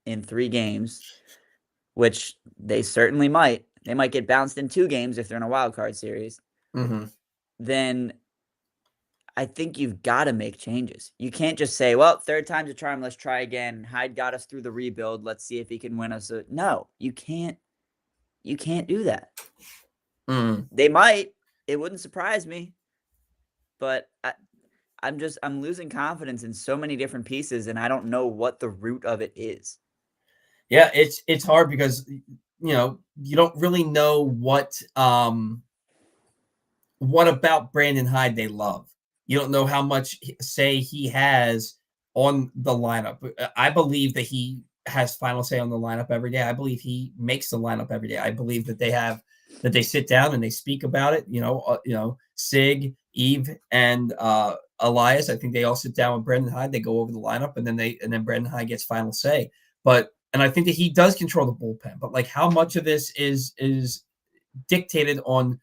in 3 games, which they certainly might. They might get bounced in 2 games if they're in a wild card series. Mm-hmm. Then I think you've got to make changes. You can't just say, well, 3rd time's a charm. Let's try again. Hyde got us through the rebuild. Let's see if he can win us. No, you can't. You can't do that. Mm. They might. It wouldn't surprise me. But I'm losing confidence in so many different pieces, and I don't know what the root of it is. Yeah, it's hard because you don't really know what about Brandon Hyde they love. You don't know how much say he has on the lineup. I believe that he has final say on the lineup every day. I believe he makes the lineup every day. I believe that they sit down and they speak about it. Sig, Eve, and Elias. I think they all sit down with Brandon Hyde. They go over the lineup, and then Brandon Hyde gets final say. And I think that he does control the bullpen. But like, how much of this is dictated on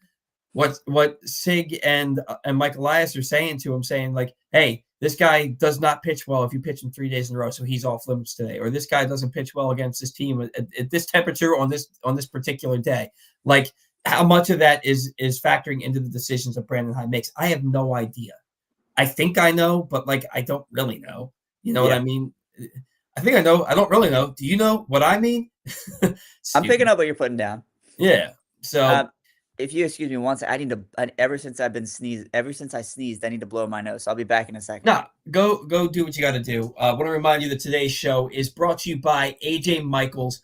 what Sig and Mike Elias are saying to him, saying like, hey, this guy does not pitch well if you pitch him 3 days in a row, so he's off limits today, or this guy doesn't pitch well against this team at this temperature on this particular day. Like, how much of that is factoring into the decisions that Brandon Hyde makes? I have no idea. I think I know, but like, I don't really know. You know what I mean? I think I know. I don't really know. Do you know what I mean? I'm picking up what you're putting down. Yeah. So if you excuse me once, ever since I sneezed, I need to blow my nose. So I'll be back in a second. Nah, go do what you got to do. I want to remind you that today's show is brought to you by AJ Michaels.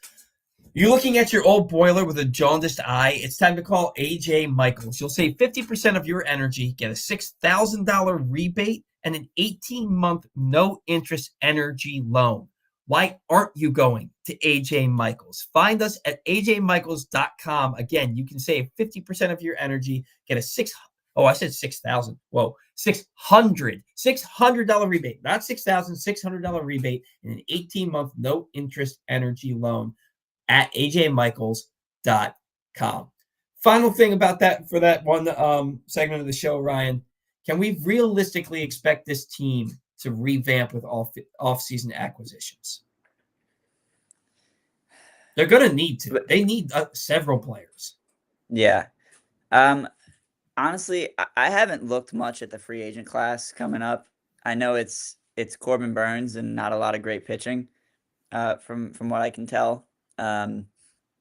You're looking at your old boiler with a jaundiced eye. It's time to call AJ Michaels. You'll save 50% of your energy, get a $6,000 rebate, and an 18-month no-interest energy loan. Why aren't you going to AJ Michaels? Find us at ajmichaels.com. Again, you can save 50% of your energy, get a $6,000. Whoa, $600 rebate, not $6,000, $600 rebate, and an 18-month no-interest energy loan at ajmichaels.com. Final thing about that for that one segment of the show, Ryan, can we realistically expect this team to revamp with off-season acquisitions? They're going to need to. They need several players. Yeah. Honestly, I haven't looked much at the free agent class coming up. I know it's it's Corbin Burns and not a lot of great pitching, from what I can tell.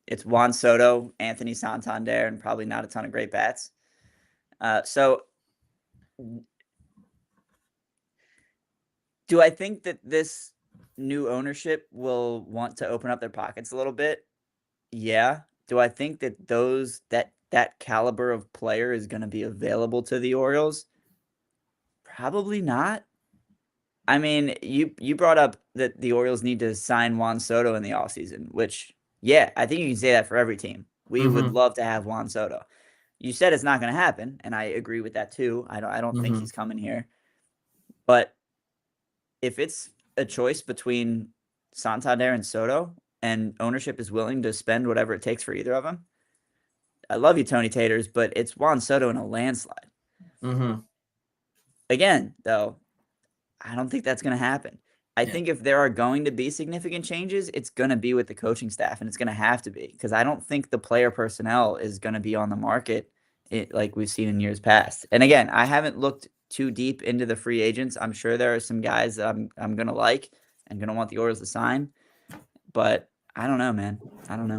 It's Juan Soto, Anthony Santander, and probably not a ton of great bats. So do I think that this new ownership will want to open up their pockets a little bit? Yeah. Do I think that that caliber of player is going to be available to the Orioles? Probably not. I mean, you brought up that the Orioles need to sign Juan Soto in the offseason, which, yeah, I think you can say that for every team. We would Mm-hmm. love to have Juan Soto. You said it's not going to happen, and I agree with that too. I don't think Mm-hmm. he's coming here. But if it's a choice between Santander and Soto, and ownership is willing to spend whatever it takes for either of them, I love you, Tony Taters, but it's Juan Soto in a landslide. Mm-hmm. Again, though, I don't think that's going to happen. I Yeah. think if there are going to be significant changes, it's going to be with the coaching staff, and it's going to have to be, because I don't think the player personnel is going to be on the market like we've seen in years past. And again, I haven't looked too deep into the free agents. I'm sure there are some guys that I'm going to like and going to want the Orioles to sign, but I don't know, man. I don't know.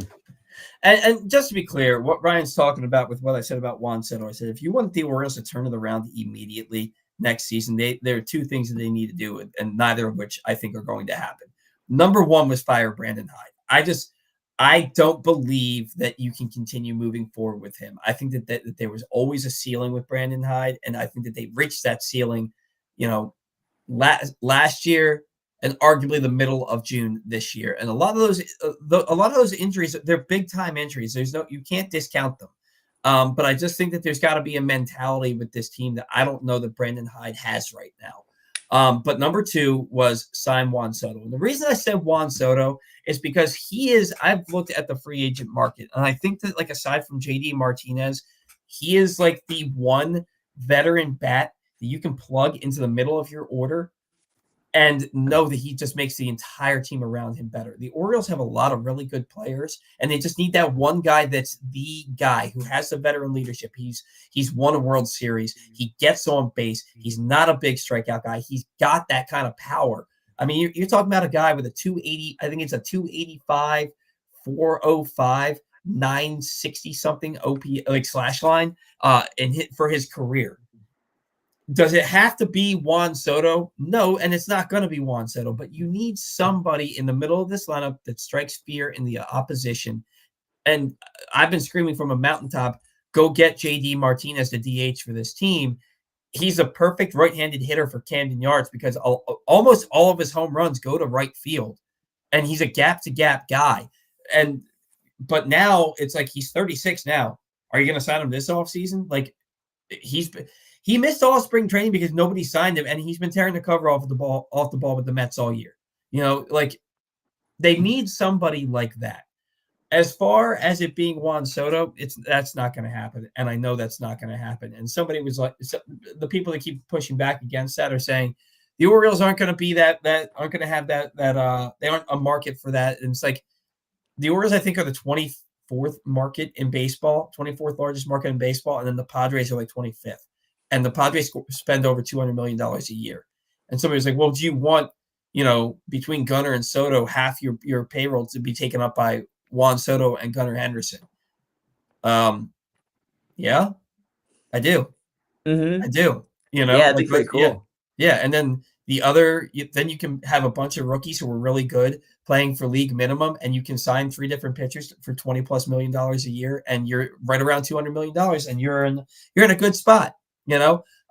And just to be clear, what Ryan's talking about with what I said about Juan Soto, I said if you want the Orioles to turn it around immediately next season, there are two things that they need to do, and neither of which I think are going to happen. Number one was fire Brandon Hyde. I don't believe that you can continue moving forward with him. I think that there was always a ceiling with Brandon Hyde, and I think that they reached that ceiling, you know, last year and arguably the middle of June this year. And a lot of those injuries, they're big time injuries. You can't discount them. But I just think that there's got to be a mentality with this team that I don't know that Brandon Hyde has right now. But number two was sign Juan Soto. And the reason I said Juan Soto is because I've looked at the free agent market, and I think that, like, aside from JD Martinez, he is like the one veteran bat that you can plug into the middle of your order and know that he just makes the entire team around him better. The Orioles have a lot of really good players, and they just need that one guy that's the guy who has the veteran leadership. He's won a World Series. He gets on base. He's not a big strikeout guy. He's got that kind of power. I mean, you're talking about a guy with a 280, I think it's a 285, 405, 960 something OP, like, slash line, and hit for his career. Does it have to be Juan Soto? No, and it's not going to be Juan Soto, but you need somebody in the middle of this lineup that strikes fear in the opposition. And I've been screaming from a mountaintop, go get JD Martinez to DH for this team. He's a perfect right-handed hitter for Camden Yards because almost all of his home runs go to right field. And he's a gap-to-gap guy. But now it's like he's 36 now. Are you going to sign him this offseason? Like, he missed all spring training because nobody signed him, and he's been tearing the cover off the ball with the Mets all year. Like, they need somebody like that. As far as it being Juan Soto, that's not going to happen, and I know that's not going to happen. And somebody was like, the people that keep pushing back against that are saying the Orioles aren't going to be that aren't going to have that they aren't a market for that. And it's like the Orioles, I think, are the 24th market in baseball, 24th largest market in baseball, and then the Padres are like 25th. And the Padres spend over $200 million a year. And somebody was like, well, do you want, between Gunnar and Soto, half your payroll to be taken up by Juan Soto and Gunnar Henderson? Yeah, I do. Mm-hmm. I do. Yeah, it'd be pretty Yeah. cool. Yeah. And then then you can have a bunch of rookies who are really good playing for league minimum, and you can sign three different pitchers for $20+ million a year, and you're right around $200 million, and you're in a good spot.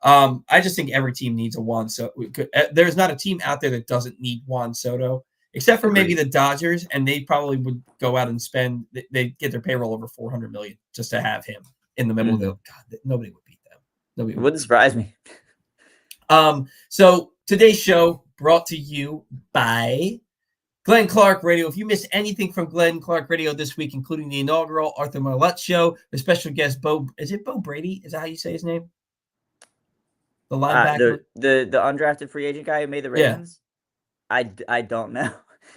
I just think every team needs a Juan Soto. There's not a team out there that doesn't need Juan Soto, except for maybe Agreed. the Dodgers, and they probably would go out and spend. They get their payroll over $400 million just to have him in the middle of the. God, nobody would beat them. Nobody It wouldn't surprise me. So today's show brought to you by Glenn Clark Radio. If you missed anything from Glenn Clark Radio this week, including the inaugural Arthur Marlette show, the special guest Bo Brady? Is that how you say his name? The linebacker. The undrafted free agent guy who made the Yeah. Ravens. I don't know.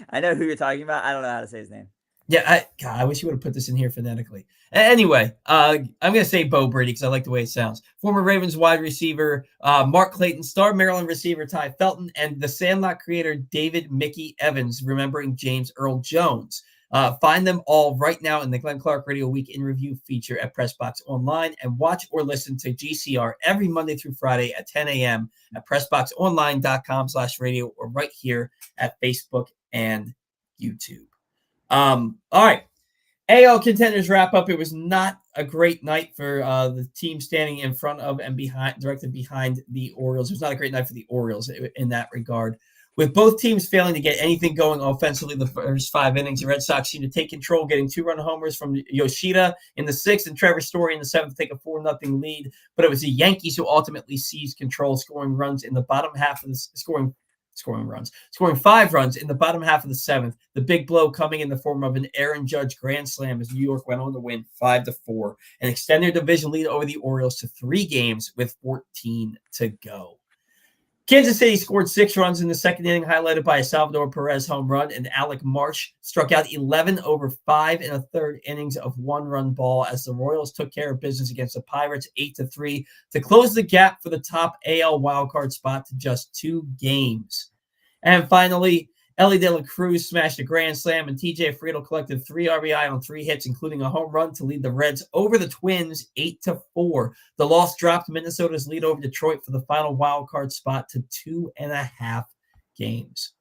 I know who you're talking about. I don't know how to say his name. Yeah, I wish you would have put this in here phonetically. Anyway, I'm going to say Bo Brady because I like the way it sounds. Former Ravens wide receiver Mark Clayton, star Maryland receiver Ty Felton, and the Sandlot creator David Mickey Evans, remembering James Earl Jones. Find them all right now in the Glenn Clark Radio Week in Review feature at Pressbox Online, and watch or listen to GCR every Monday through Friday at 10 a.m. at PressBoxOnline.com/radio or right here at Facebook and YouTube. All right. AL contenders wrap up. It was not a great night for the team standing in front of and directly behind the Orioles. It was not a great night for the Orioles in that regard. With both teams failing to get anything going offensively the first 5 innings, the Red Sox seemed to take control, getting 2-run homers from Yoshida in the 6th and Trevor Story in the 7th to take a 4-0 lead. But it was the Yankees who ultimately seized control, scoring 5 runs in the bottom half of the 7th. The big blow coming in the form of an Aaron Judge grand slam as New York went on to win 5-4 and extend their division lead over the Orioles to 3 games with 14 to go. Kansas City scored 6 runs in the 2nd inning, highlighted by a Salvador Perez home run, and Alec Marsh struck out 11 over 5 in a 3rd innings of 1-run ball as the Royals took care of business against the Pirates 8-3 to close the gap for the top AL wildcard spot to just 2 games. And finally, Ellie De La Cruz smashed a grand slam, and TJ Friedl collected 3 RBI on 3 hits, including a home run to lead the Reds over the Twins 8-4. The loss dropped Minnesota's lead over Detroit for the final wild card spot to 2.5 games.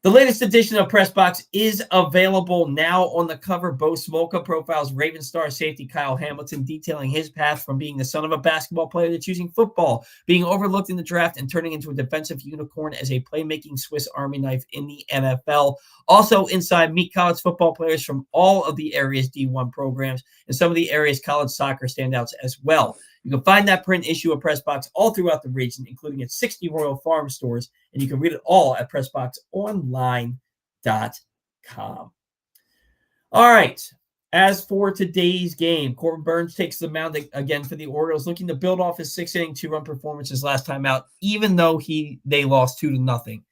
The latest edition of PressBox is available now. On the cover, Bo Smolka profiles Raven star safety Kyle Hamilton, detailing his path from being the son of a basketball player to choosing football, being overlooked in the draft, and turning into a defensive unicorn as a playmaking Swiss Army knife in the NFL. Also inside, meet college football players from all of the area's D1 programs and some of the area's college soccer standouts as well. You can find that print issue of PressBox all throughout the region, including at 60 Royal Farm stores, and you can read it all at PressBoxOnline.com. All right. As for today's game, Corbin Burnes takes the mound again for the Orioles, looking to build off his 6-inning 2-run performances last time out, even though they lost 2-0.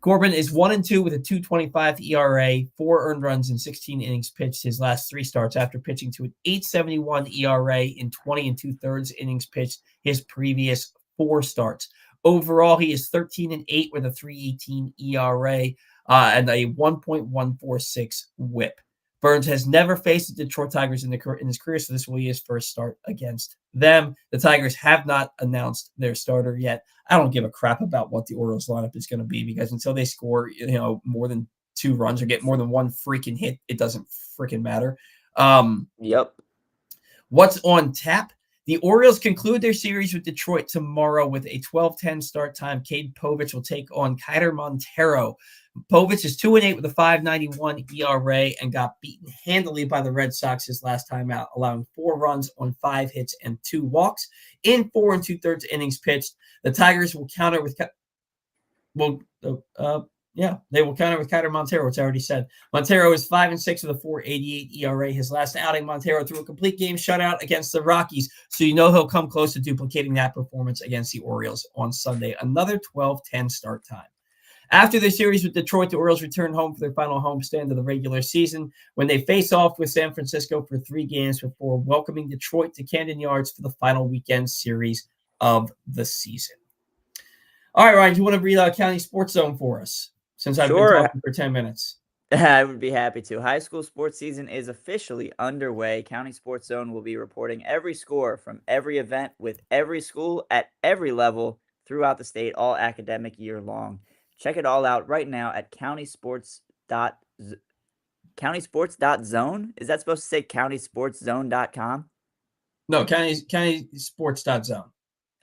Corbin is 1-2 with a 2.25 ERA, 4 earned runs in 16 innings pitched his last 3 starts after pitching to an 8.71 ERA in 20 2/3 innings pitched his previous 4 starts. Overall, he is 13-8 with a 3.18 ERA and a 1.146 WHIP. Burnes has never faced the Detroit Tigers in his career, so this will be his first start against them. The Tigers have not announced their starter yet. I don't give a crap about what the Orioles lineup is going to be because until they score, more than 2 runs or get more than 1 freaking hit, it doesn't freaking matter. Yep. What's on tap? The Orioles conclude their series with Detroit tomorrow with a 12:10 start time. Cade Povich will take on Kiter Montero. Povich is 2-8 with a 5.91 ERA and got beaten handily by the Red Sox his last time out, allowing 4 runs on 5 hits and 2 walks in 4 2/3 innings pitched. The Tigers will counter with they will counter with Kiter Montero, which I already said. Montero is 5-6 with a 4.88 ERA. His last outing, Montero threw a complete game shutout against the Rockies, so he'll come close to duplicating that performance against the Orioles on Sunday. Another 12:10 start time. After the series with Detroit, the Orioles return home for their final homestand of the regular season when they face off with San Francisco for 3 games before welcoming Detroit to Camden Yards for the final weekend series of the season. All right, Ryan, do you want to read County Sports Zone for us since I've been talking for 10 minutes? I would be happy to. High school sports season is officially underway. County Sports Zone will be reporting every score from every event with every school at every level throughout the state all academic year long. Check it all out right now at countysports.zone. Is that supposed to say countysportszone.com? No, countysports.zone.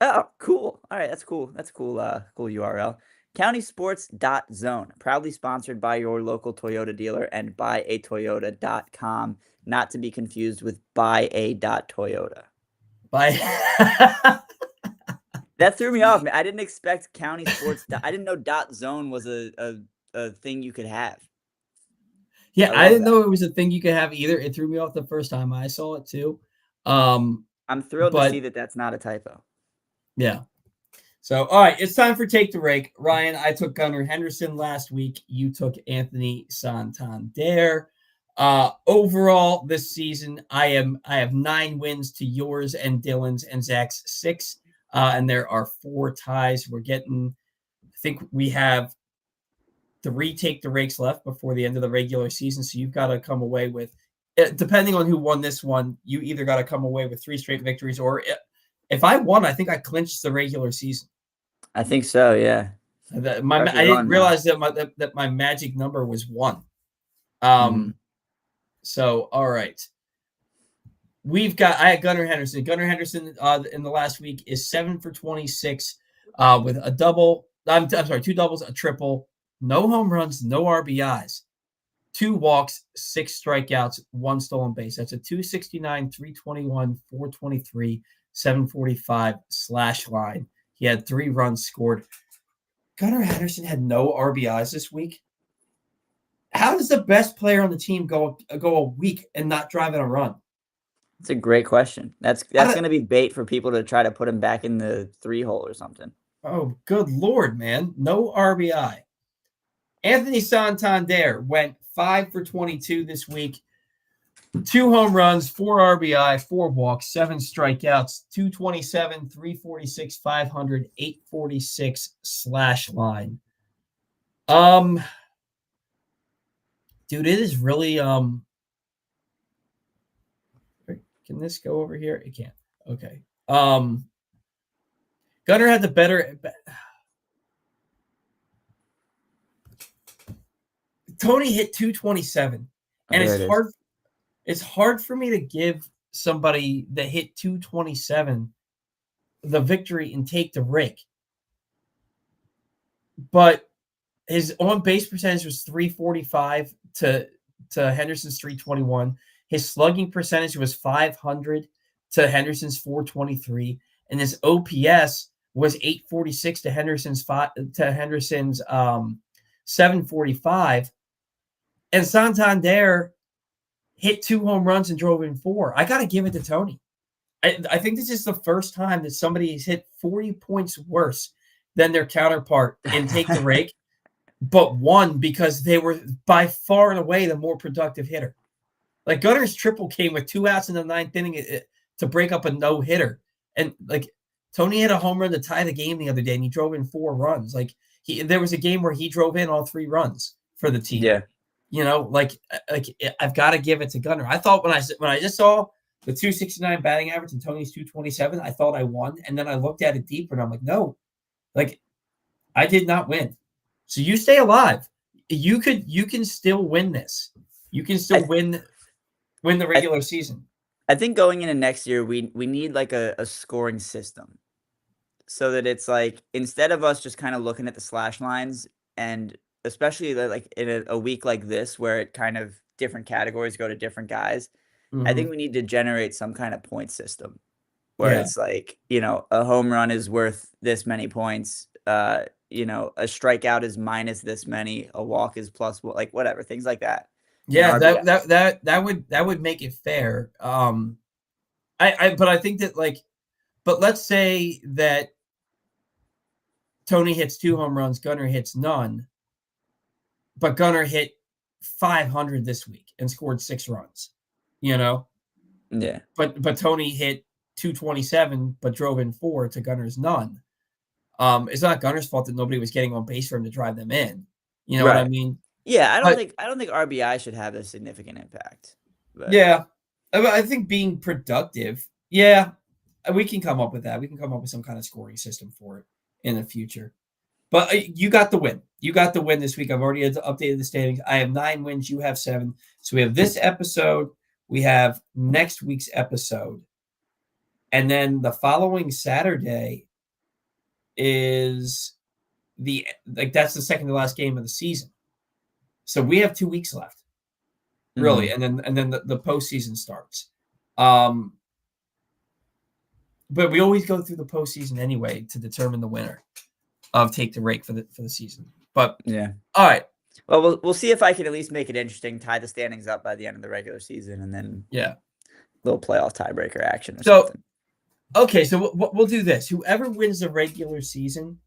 Oh, cool. All right, that's cool. That's cool URL. countysports.zone, proudly sponsored by your local Toyota dealer and buyatoyota.com, not to be confused with buya.toyota. That threw me off, man. I didn't expect County Sports. I didn't know .zone was a thing you could have. Yeah, I didn't know it was a thing you could have either. It threw me off the first time I saw it too. I'm thrilled to see that that's not a typo. Yeah. So, all right, it's time for Take the Rake. Ryan, I took Gunnar Henderson last week. You took Anthony Santander. Overall this season, I have 9 wins to yours and Dylan's and Zach's 6. And there are 4 ties. I think we have 3 take the rakes left before the end of the regular season. So you've got to come away with, depending on who won this one, you either got to come away with 3 straight victories, or if I won, I think I clinched the regular season. I think so, yeah. I didn't realize that my magic number was 1. So, all right. I had Gunnar Henderson. Gunnar Henderson in the last week is 7 for 26 with a double. I'm sorry, 2 doubles, a triple, no home runs, no RBIs, 2 walks, 6 strikeouts, 1 stolen base. That's a 269, 321, 423, 745 slash line. He had 3 runs scored. Gunnar Henderson had no RBIs this week. How does the best player on the team go a week and not drive in a run? That's a great question. That's going to be bait for people to try to put him back in the 3-hole or something. Oh, good Lord, man. No RBI. Anthony Santander went 5 for 22 this week. 2 home runs, 4 RBI, 4 walks, 7 strikeouts, 227, 346, 500, 846 slash line. Dude, it is really can this go over here? It can't. Okay. Gunnar had the better. Tony hit 227, and it's hard for me to give somebody that hit 227 the victory and take the rake. But his on base percentage was 345 to Henderson's 321. His slugging percentage was 500 to Henderson's 423, and his OPS was 846 to Henderson's 745. And Santander hit 2 home runs and drove in 4. I got to give it to Tony. I think this is the first time that somebody has hit 40 points worse than their counterpart and take the rake, but won because they were by far and away the more productive hitter. Like Gunnar's triple came with 2 outs in the 9th inning to break up a no-hitter. And like Tony had a home run to tie the game the other day, and he drove in 4 runs. Like there was a game where he drove in all 3 runs for the team. Yeah. You know, like I've got to give it to Gunnar. I thought when I just saw the 269 batting average and Tony's 227, I thought I won. And then I looked at it deeper and I'm like, no, like I did not win. So you stay alive. You can still win this. You can still win the regular season. I think going into next year, we need like a scoring system so that it's like, instead of us just kind of looking at the slash lines, and especially like in a week like this where it kind of different categories go to different guys, I think we need to generate some kind of point system where it's like, a home run is worth this many points. A strikeout is minus this many, a walk is plus, like whatever, things like that. Yeah, that would make it fair. But I think that but let's say that Tony hits 2 home runs, Gunnar hits none, but Gunnar hit 500 this week and scored 6 runs. Yeah. But Tony hit 227, but drove in 4 to Gunnar's none. It's not Gunnar's fault that nobody was getting on base for him to drive them in. You know what I mean? Yeah, I don't think RBI should have a significant impact. But. Yeah, I think being productive. Yeah, we can come up with that. We can come up with some kind of scoring system for it in the future. But you got the win. You got the win this week. I've already updated the standings. I have 9 wins. You have 7. So we have this episode. We have next week's episode. And then the following Saturday is that's the second to last game of the season. So we have 2 weeks left, really. And then the postseason starts. But we always go through the postseason anyway to determine the winner of Take the Rake for the season. But yeah. All right. Well, we'll see if I can at least make it interesting, tie the standings up by the end of the regular season, and then little playoff tiebreaker action or something. Okay, so we'll do this. Whoever wins the regular season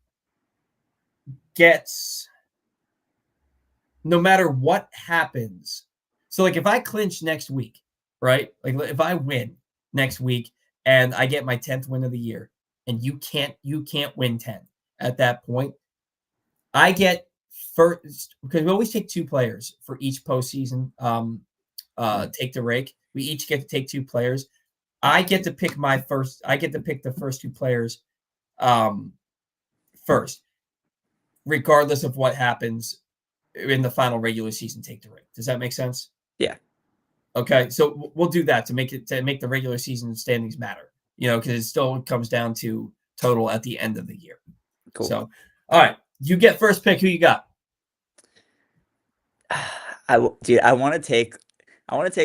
gets, no matter what happens. So like if I clinch next week, right? Like if I win next week and I get my 10th win of the year, and you can't win 10 at that point, I get first, because we always take 2 players for each postseason take the rake. We each get to take 2 players. I get to pick the first 2 players first, regardless of what happens in the final regular season take the rake. Does that make sense? Yeah. Okay, so we'll do that to make the regular season standings matter. Because it still comes down to total at the end of the year. Cool. So, all right, you get first pick. Who you got? I want to take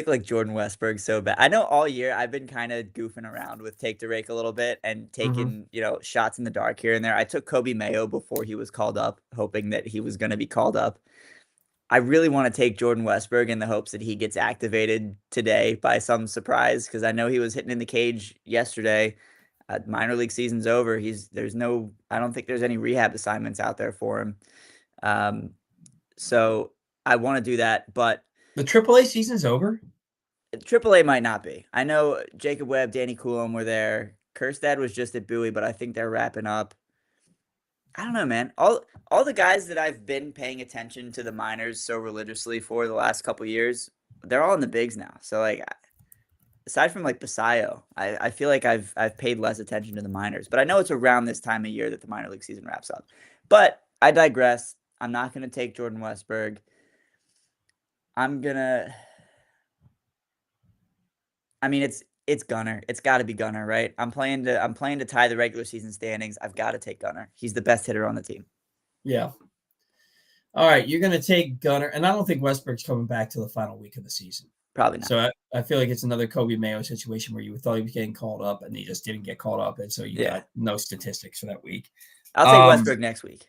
like Jordan Westberg so bad. I know all year I've been kind of goofing around with take the rake a little bit and taking, shots in the dark here and there. I took Kobe Mayo before he was called up, hoping that he was going to be called up. I really want to take Jordan Westberg in the hopes that he gets activated today by some surprise, because I know he was hitting in the cage yesterday. Minor league season's over. I don't think there's any rehab assignments out there for him. So I want to do that, but the AAA season's over. AAA might not be. I know Jacob Webb, Danny Coulomb were there. Kerstad was just at Bowie, but I think they're wrapping up. I don't know, man. All the guys that I've been paying attention to the minors so religiously for the last couple years, they're all in the bigs now. So like, aside from like Basayo, I feel like I've paid less attention to the minors. But I know it's around this time of year that the minor league season wraps up. But I digress. I'm not going to take Jordan Westberg. It's Gunnar. It's got to be Gunnar, right? I'm playing to tie the regular season standings. I've got to take Gunnar. He's the best hitter on the team. Yeah. All right, you're going to take Gunnar, and I don't think Westberg's coming back to the final week of the season. Probably not. So I feel like it's another Kobe Mayo situation where you thought he was getting called up, and he just didn't get called up, and so you got no statistics for that week. I'll take Westberg next week.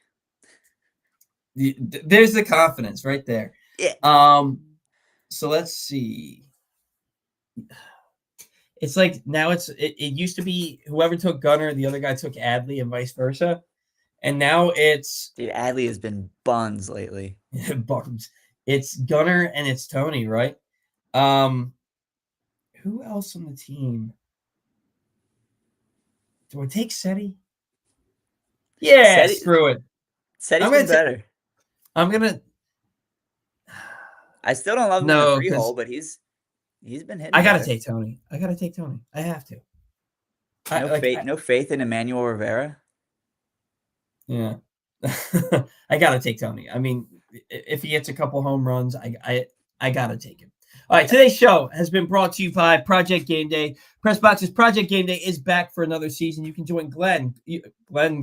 There's the confidence right there. Yeah. So let's see. It's like now it used to be whoever took Gunnar, the other guy took Adley, and vice versa. And now it's Adley has been buns lately. Buns. It's Gunnar and it's Tony, right? Who else on the team? Do I take Seti? Yeah, screw it. Seti's been better. I still don't love him in the 3-hole, but he's been hitting. I gotta take Tony. I have to. No faith in Emmanuel Rivera. Yeah. I gotta take Tony. I mean, if he hits a couple home runs, I gotta take him. All right, today's show has been brought to you by Project Game Day. Pressbox's Project Game Day is back for another season. You can join Glenn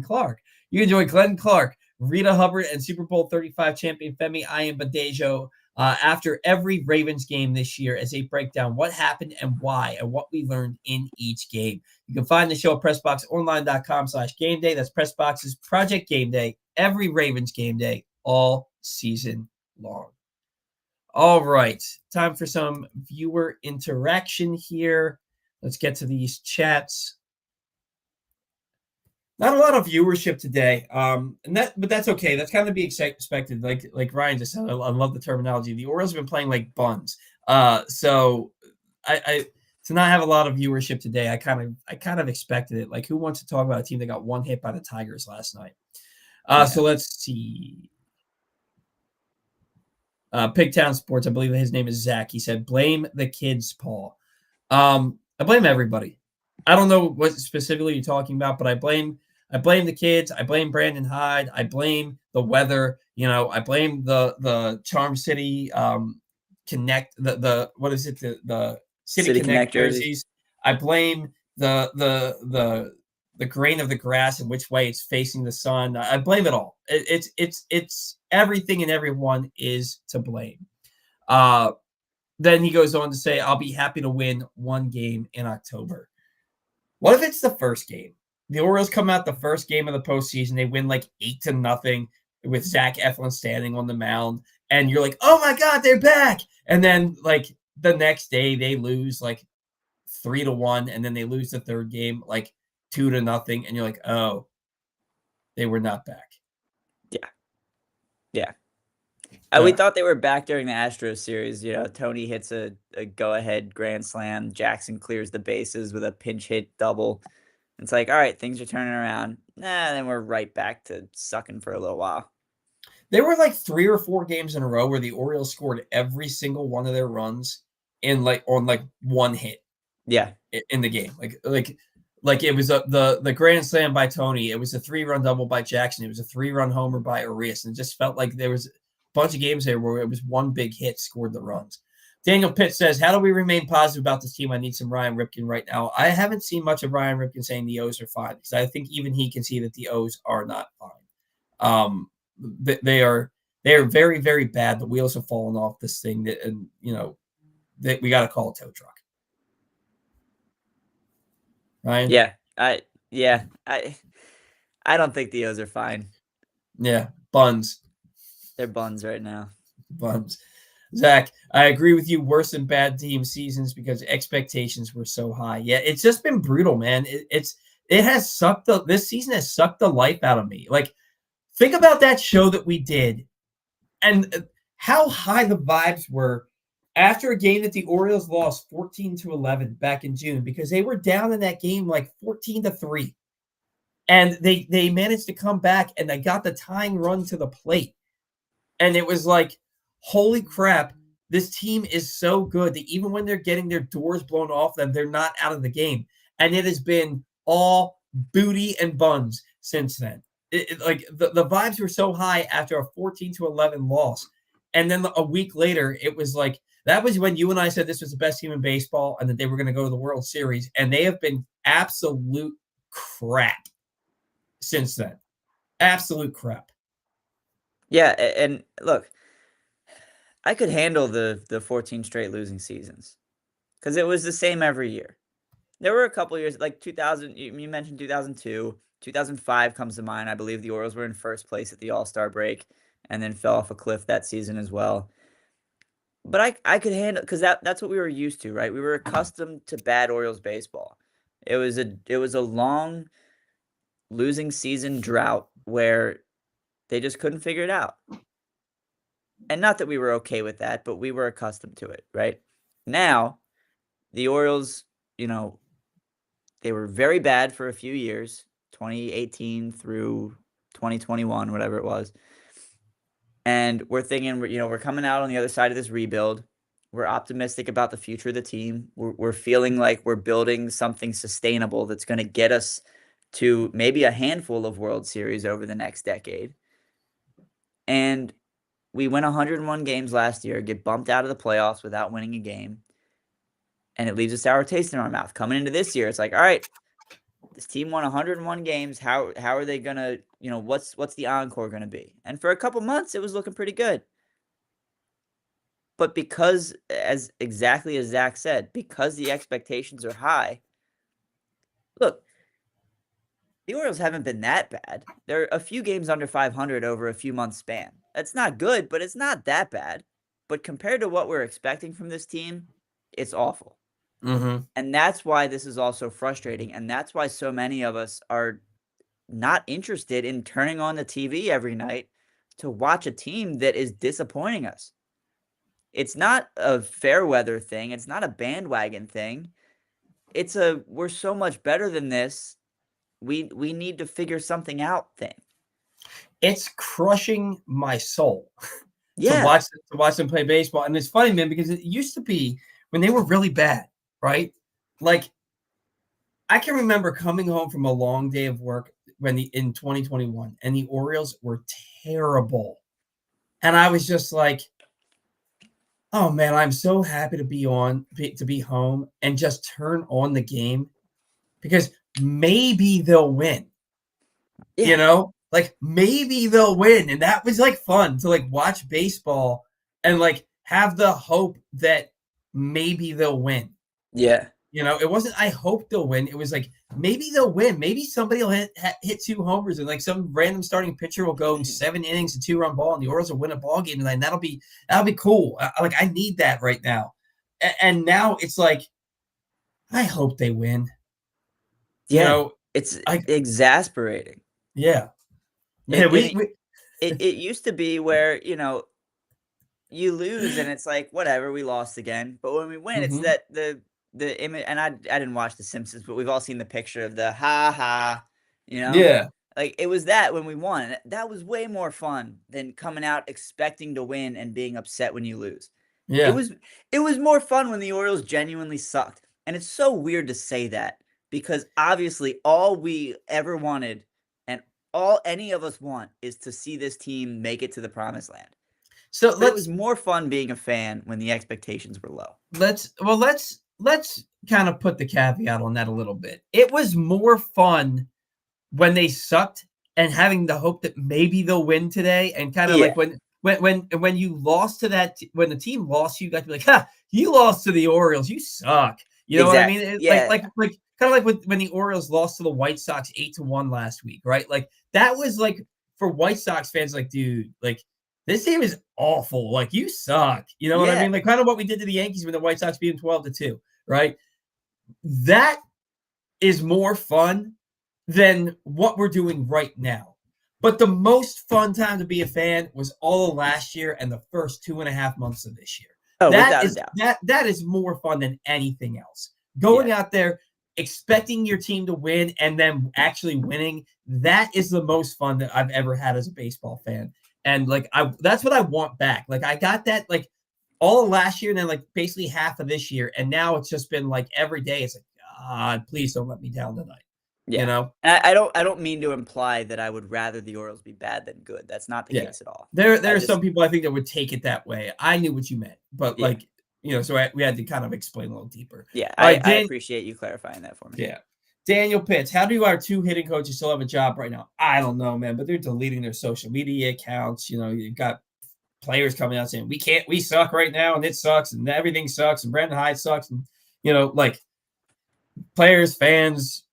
Clark. You can join Glenn Clark, Rita Hubbard, and Super Bowl 35 champion Femi Ayanbadejo after every Ravens game this year as they break down what happened and why and what we learned in each game. You can find the show at PressBoxOnline.com/game day. That's Pressbox's Project Game Day, every Ravens game day, all season long. All right, time for some viewer interaction here. Let's get to these chats. Not a lot of viewership today, but that's okay. That's kind of be expected. Like Ryan just said, I love the terminology. The Orioles have been playing like buns, so I to not have a lot of viewership today, I kind of expected it. Like, who wants to talk about a team that got one hit by the Tigers last night? So let's see. Pigtown Sports, I believe his name is Zach. He said, blame the kids, Paul. I blame everybody. I don't know what specifically you're talking about, but I blame the kids. I blame Brandon Hyde. I blame the weather. I blame the Charm City Connect, the what is it? The City Connect jerseys. I blame the grain of the grass and which way it's facing the sun. I blame it all. It's everything and everyone is to blame. Then he goes on to say, I'll be happy to win one game in October. What if it's the first game? The Orioles come out the first game of the postseason. They win like 8-0 with Zach Eflin standing on the mound. And you're like, oh my God, they're back. And then like the next day they lose like 3-1. And then they lose the third game like 2-0. And you're like, oh, they were not back. Yeah. We Yeah. thought they were back during the Astros series. Tony hits a go-ahead grand slam. Jackson clears the bases with a pinch hit double. It's like, all right, things are turning around. Then we're right back to sucking for a little while. There were like 3 or 4 games in a row where the Orioles scored every single one of their runs on one hit Yeah. in the game. Like it was the grand slam by Tony. It was a 3-run double by Jackson. It was a 3-run homer by Arias. And it just felt like there was a bunch of games there where it was one big hit scored the runs. Daniel Pitt says, how do we remain positive about this team? I need some Ryan Ripken right now. I haven't seen much of Ryan Ripken saying the O's are fine because I think even he can see that the O's are not fine. They are very, very bad. The wheels have fallen off this thing that we got to call a tow truck. Ryan? Yeah. I don't think the O's are fine. Yeah. Buns. They're buns right now. Buns. Zach, I agree with you. Worse than bad team seasons because expectations were so high. Yeah, it's just been brutal, man. This season has sucked the life out of me. Like, think about that show that we did and how high the vibes were after a game that the Orioles lost 14-11 back in June because they were down in that game like 14-3. And they managed to come back and they got the tying run to the plate. And it was like, holy crap, this team is so good that even when they're getting their doors blown off them, they're not out of the game. And it has been all booty and buns since then. The vibes were so high after a 14-11 loss. And then a week later, it was like, that was when you and I said this was the best team in baseball and that they were going to go to the World Series. And they have been absolute crap since then. Absolute crap. Yeah, and look, I could handle the 14 straight losing seasons because it was the same every year. There were a couple years like 2000. You mentioned 2002, 2005 comes to mind. I believe the Orioles were in first place at the All-Star break and then fell off a cliff that season as well. But I could handle because that's what we were used to, right? We were accustomed to bad Orioles baseball. It was a long losing season drought where they just couldn't figure it out. And not that we were okay with that, but we were accustomed to it, right? Now, the Orioles, they were very bad for a few years, 2018 through 2021, whatever it was. And we're thinking, we're coming out on the other side of this rebuild. We're optimistic about the future of the team. We're feeling like we're building something sustainable that's going to get us to maybe a handful of World Series over the next decade. And we win 101 games last year, get bumped out of the playoffs without winning a game. And it leaves a sour taste in our mouth. Coming into this year, it's like, all right, this team won 101 games. How are they going to, what's the encore going to be? And for a couple months, it was looking pretty good. But because, exactly as Zach said, because the expectations are high, look, the Orioles haven't been that bad. They're a few games under 500 over a few months span. That's not good, but it's not that bad. But compared to what we're expecting from this team, it's awful. Mm-hmm. And that's why this is also frustrating. And that's why so many of us are not interested in turning on the TV every night to watch a team that is disappointing us. It's not a fair weather thing. It's not a bandwagon thing. It's we're so much better than this. We need to figure something out thing. It's crushing my soul Yeah. to watch them play baseball. And it's funny, man, because it used to be when they were really bad, right? Like, I can remember coming home from a long day of work in 2021, and the Orioles were terrible. And I was just like, oh man, I'm so happy to be home and just turn on the game because maybe they'll win. Yeah. Like maybe they'll win. And that was like fun to like watch baseball and like have the hope that maybe they'll win. Yeah. It wasn't I hope they'll win. It was like maybe they'll win. Maybe somebody will hit 2 homers and like some random starting pitcher will go 7 innings, a 2-run ball, and the Orioles will win a ball game tonight. And that'll be cool. I need that right now. And now it's like I hope they win. Yeah. It's exasperating. Yeah. It used to be where, you lose and it's like, whatever, we lost again. But when we win, it's Mm-hmm. that the image, and I didn't watch The Simpsons, but we've all seen the picture of the ha ha, you know? Yeah. Like, it was that when we won. That was way more fun than coming out expecting to win and being upset when you lose. It Yeah. was it was more fun when the Orioles genuinely sucked. And it's so weird to say that because obviously all we ever wanted and all any of us want is to see this team make it to the promised land. So But it was let's more fun being a fan when the expectations were low. let's kind of put the caveat on that a little bit. It was more fun when they sucked and having the hope that maybe they'll win today, and kind of like Yeah, when you lost to when the team lost, you got to be like, "Ha, you lost to the Orioles, you suck." You know what I mean? exactly. Yeah, Like kind of like when the Orioles lost to the White Sox 8-1 last week, right? Like that was like for White Sox fans, like, dude, like this team is awful. Like you suck. You know what I yeah, mean? Like kind of what we did to the Yankees when the White Sox beat them 12-2, right? That is more fun than what we're doing right now. But the most fun time to be a fan was all of last year and the first 2.5 months of this year. oh, That without a is doubt. that is more fun than anything else. Yeah, Going out there, expecting your team to win and then actually winning, that is the most fun that I've ever had as a baseball fan. And like that's what I want back. Like I got that like all of last year and then like basically half of this year. And now it's just been like every day it's like, God, please don't let me down tonight. You yeah. know? And I don't mean to imply that I would rather the Orioles be bad than good. That's not the Yeah. case at all. There I are just some people I think that would take it that way. I knew what you meant, but yeah. like, so we had to kind of explain a little deeper. Yeah, All right, I Dan. appreciate you clarifying that for me. Yeah. Daniel Pitts, how do our two hitting coaches still have a job right now? I don't know, man, but they're deleting their social media accounts. You've got players coming out saying, we suck right now, and it sucks, and everything sucks, and Brandon Hyde sucks. And, like players, fans,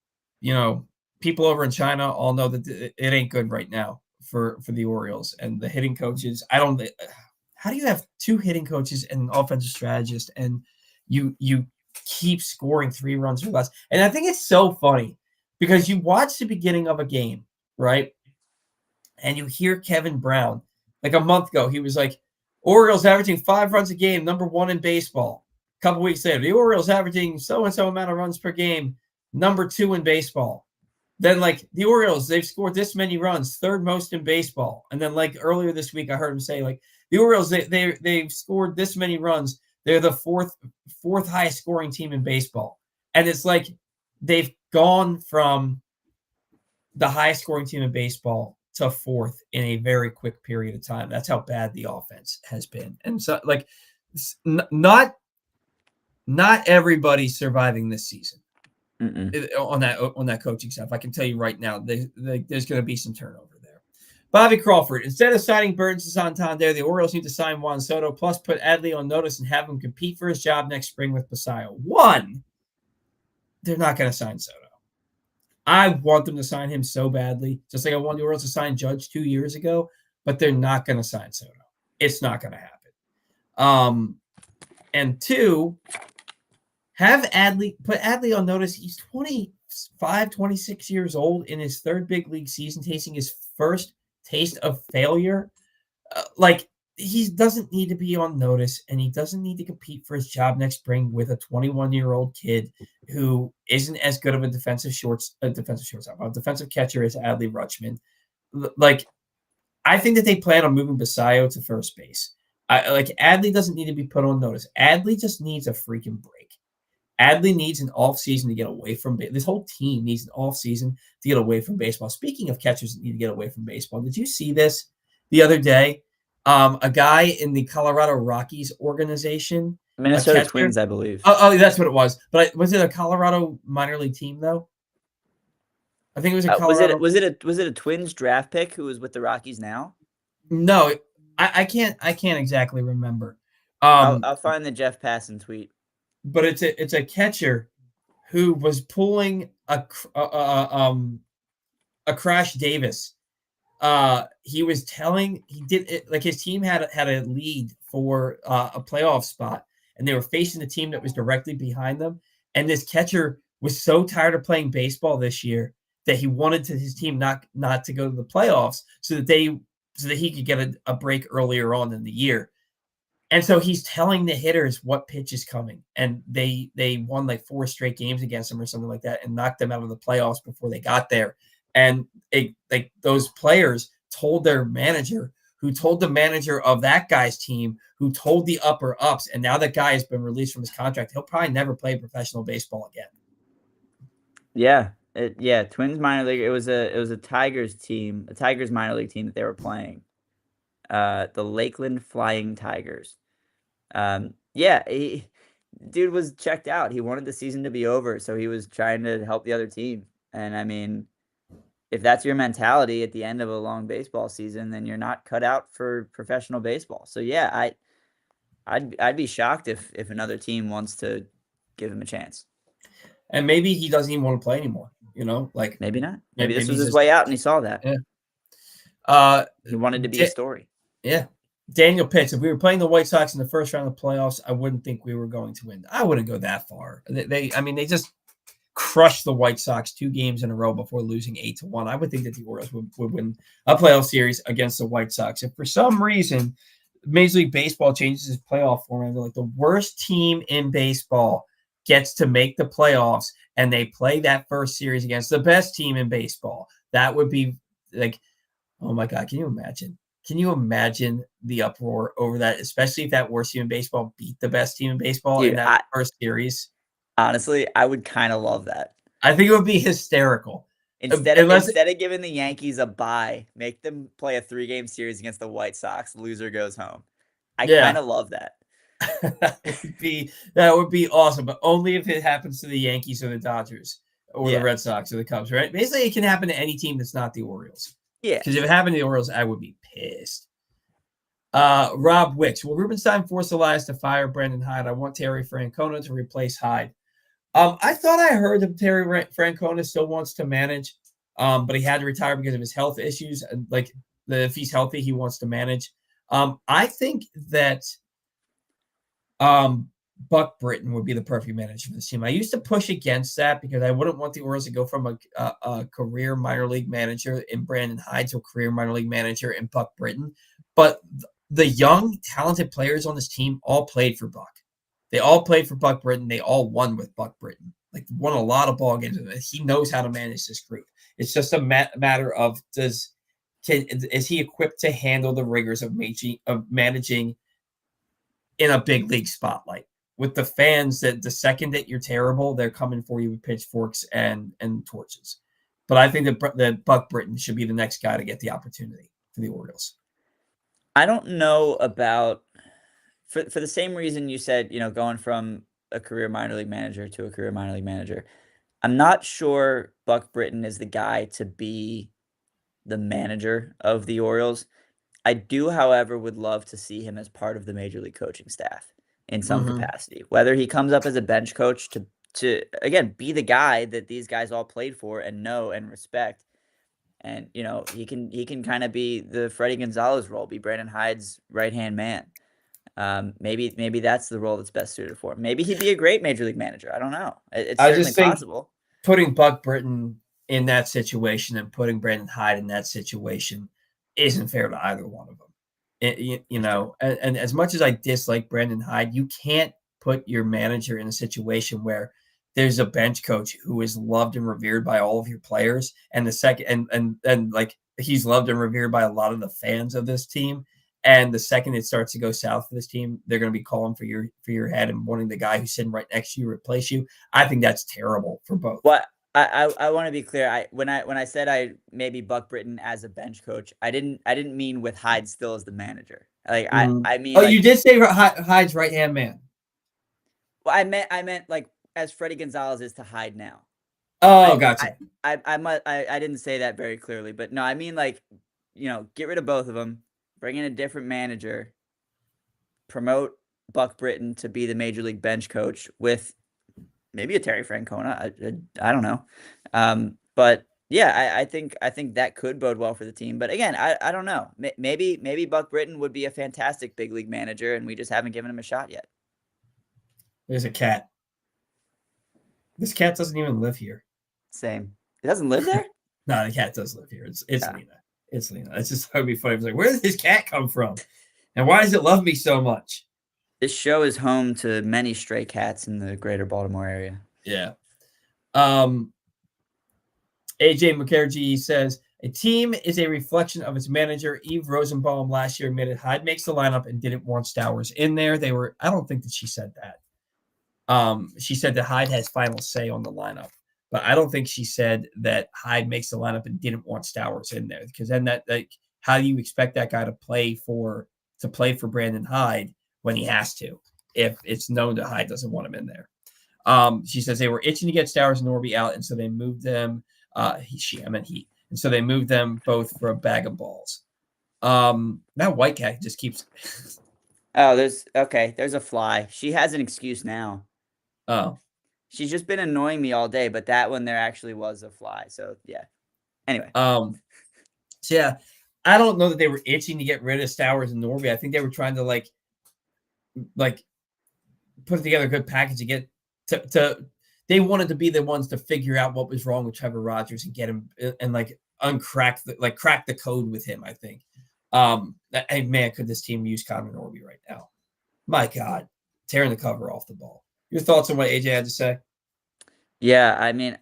people over in China all know that it ain't good right now for the Orioles and the hitting coaches. How do you have two hitting coaches and an offensive strategist and you keep scoring 3 runs or less? And I think it's so funny because you watch the beginning of a game, right? And you hear Kevin Brown like a month ago, he was like, Orioles averaging 5 runs a game, number 1 in baseball. A couple weeks later, the Orioles averaging so and so amount of runs per game, number 2 in baseball. Then, like the Orioles, they've scored this many runs, 3rd most in baseball. And then, like earlier this week, I heard him say, like the Orioles, they've scored this many runs. They're the fourth highest scoring team in baseball. And it's like they've gone from the highest scoring team in baseball to 4th in a very quick period of time. That's how bad the offense has been. And so, like, not everybody's surviving this season. On that coaching staff. I can tell you right now, there's going to be some turnover there. Bobby Crawford, instead of signing Burns and Santander, the Orioles need to sign Juan Soto, plus put Adley on notice and have him compete for his job next spring with Basayo. One, they're not going to sign Soto. I want them to sign him so badly, just like I wanted the Orioles to sign Judge 2 years ago, but they're not going to sign Soto. It's not going to happen. And 2, put Adley on notice. He's 25, 26 years old in his 3rd big league season, tasting his first taste of failure. He doesn't need to be on notice, and he doesn't need to compete for his job next spring with a 21-year-old kid who isn't as good of a defensive catcher as Adley Rutschman. Like, I think that they plan on moving Basayo to first base. Adley doesn't need to be put on notice. Adley just needs a freaking break. Adley needs an offseason to get away from this whole team needs an offseason to get away from baseball. Speaking of catchers that need to get away from baseball, did you see this the other day? A guy in the Colorado Rockies organization, Minnesota Twins, I believe. Oh, that's what it was. But was it a Colorado minor league team though? I think it was a Colorado. Was it a Twins draft pick who was with the Rockies now? No, I can't exactly remember. I'll find the Jeff Passan tweet. But it's a catcher who was pulling a Crash Davis. He was telling his team had a lead for a playoff spot, and they were facing the team that was directly behind them. And this catcher was so tired of playing baseball this year that he wanted his team not to go to the playoffs so that he could get a break earlier on in the year. And so he's telling the hitters what pitch is coming. And they won like 4 straight games against him or something like that and knocked them out of the playoffs before they got there. And like those players told their manager, who told the manager of that guy's team, who told the upper ups, and now that guy has been released from his contract. He'll probably never play professional baseball again. Yeah, Twins minor league. It was a Tigers team, a Tigers minor league team that they were playing. The Lakeland Flying Tigers. Dude was checked out. He wanted the season to be over, so he was trying to help the other team. And I mean, if that's your mentality at the end of a long baseball season, then you're not cut out for professional baseball. So yeah, I'd be shocked if another team wants to give him a chance. And maybe he doesn't even want to play anymore. Like maybe not. Maybe this was his just, way out, and he saw that. Yeah. He wanted to be a story. Yeah. Daniel Pitts, if we were playing the White Sox in the first round of the playoffs, I wouldn't think we were going to win. I wouldn't go that far. They just crushed the White Sox 2 games in a row before losing 8-1. I would think that the Orioles would win a playoff series against the White Sox. If for some reason Major League Baseball changes its playoff format, like the worst team in baseball gets to make the playoffs and they play that first series against the best team in baseball, that would be like, oh my God, can you imagine? Can you imagine the uproar over that, especially if that worst team in baseball beat the best team in baseball in that first series? Honestly, I would kind of love that. I think it would be hysterical. Instead of giving the Yankees a bye, make them play a 3-game series against the White Sox. Loser goes home. I kind of love that. that would be awesome, but only if it happens to the Yankees or the Dodgers or the Red Sox or the Cubs, right? Basically, it can happen to any team that's not the Orioles. Yeah. Because if it happened to the Orioles, I would be pissed. Rob Wicks. Will Rubenstein force Elias to fire Brandon Hyde? I want Terry Francona to replace Hyde. I thought I heard that Terry Francona still wants to manage, but he had to retire because of his health issues. And if he's healthy, he wants to manage. I think that Buck Britton would be the perfect manager for this team. I used to push against that because I wouldn't want the Orioles to go from a career minor league manager in Brandon Hyde to a career minor league manager in Buck Britton. But the young, talented players on this team all played for Buck. They all played for Buck Britton. They all won with Buck Britton. Won a lot of ball games. He knows how to manage this group. It's just a matter of is he equipped to handle the rigors of managing in a big league spotlight with the fans that the second that you're terrible, they're coming for you with pitchforks and torches. But I think that Buck Britton should be the next guy to get the opportunity for the Orioles. I don't know about for the same reason you said, going from a career minor league manager to a career minor league manager. I'm not sure Buck Britton is the guy to be the manager of the Orioles. I do, however, would love to see him as part of the major league coaching staff in some capacity, whether he comes up as a bench coach to again, be the guy that these guys all played for and know and respect. And, he can kind of be the Freddie Gonzalez role, be Brandon Hyde's right-hand man. Maybe that's the role that's best suited for him. Maybe he'd be a great major league manager. I don't know. It's certainly possible. Putting Buck Britton in that situation and putting Brandon Hyde in that situation isn't fair to either one of them. And as much as I dislike Brandon Hyde, you can't put your manager in a situation where there's a bench coach who is loved and revered by all of your players, and the second and he's loved and revered by a lot of the fans of this team. And the second it starts to go south for this team, they're going to be calling for your head and wanting the guy who's sitting right next to you replace you. I think that's terrible for both. Well, I want to be clear. When I said I maybe Buck Britton as a bench coach, I didn't mean with Hyde still as the manager. I mean. Oh, you did say Hyde's right hand man. Well, I meant as Freddie Gonzalez is to Hyde now. Oh, gotcha. I didn't say that very clearly, but no, I mean get rid of both of them. Bring in a different manager, promote Buck Britton to be the major league bench coach with maybe a Terry Francona. I don't know. But yeah, I think that could bode well for the team. But again, I don't know. Maybe Buck Britton would be a fantastic big league manager, and we just haven't given him a shot yet. There's a cat. This cat doesn't even live here. Same. It doesn't live there? No, the cat does live here. It's Lena. It's Lena. It's just going to be funny. It's like, where did this cat come from? And why does it love me so much? This show is home to many stray cats in the greater Baltimore area. Yeah. AJ Mukherjee says a team is a reflection of its manager. Eve Rosenbaum last year admitted Hyde makes the lineup and didn't want Stowers in there. I don't think that she said that. She said that Hyde has final say on the lineup, but I don't think she said that Hyde makes the lineup and didn't want Stowers in there, because then how do you expect that guy to play for Brandon Hyde when he has to, if it's known that Hyde doesn't want him in there? She says they were itching to get Stowers and Norby out, and so they moved them. He, and so they moved them both for a bag of balls. Now Whitecat just keeps. Oh, there's a fly. She has an excuse now. Oh, she's just been annoying me all day, but that one there actually was a fly. So yeah. Anyway. So yeah, I don't know that they were itching to get rid of Stowers and Norby. I think they were trying to like put together a good package to get to. They wanted to be the ones to figure out what was wrong with Trevor Rogers and get him and crack the code with him. I think. Hey man, could this team use Connor Norby right now? My God, tearing the cover off the ball. Your thoughts on what AJ had to say? Yeah, I mean,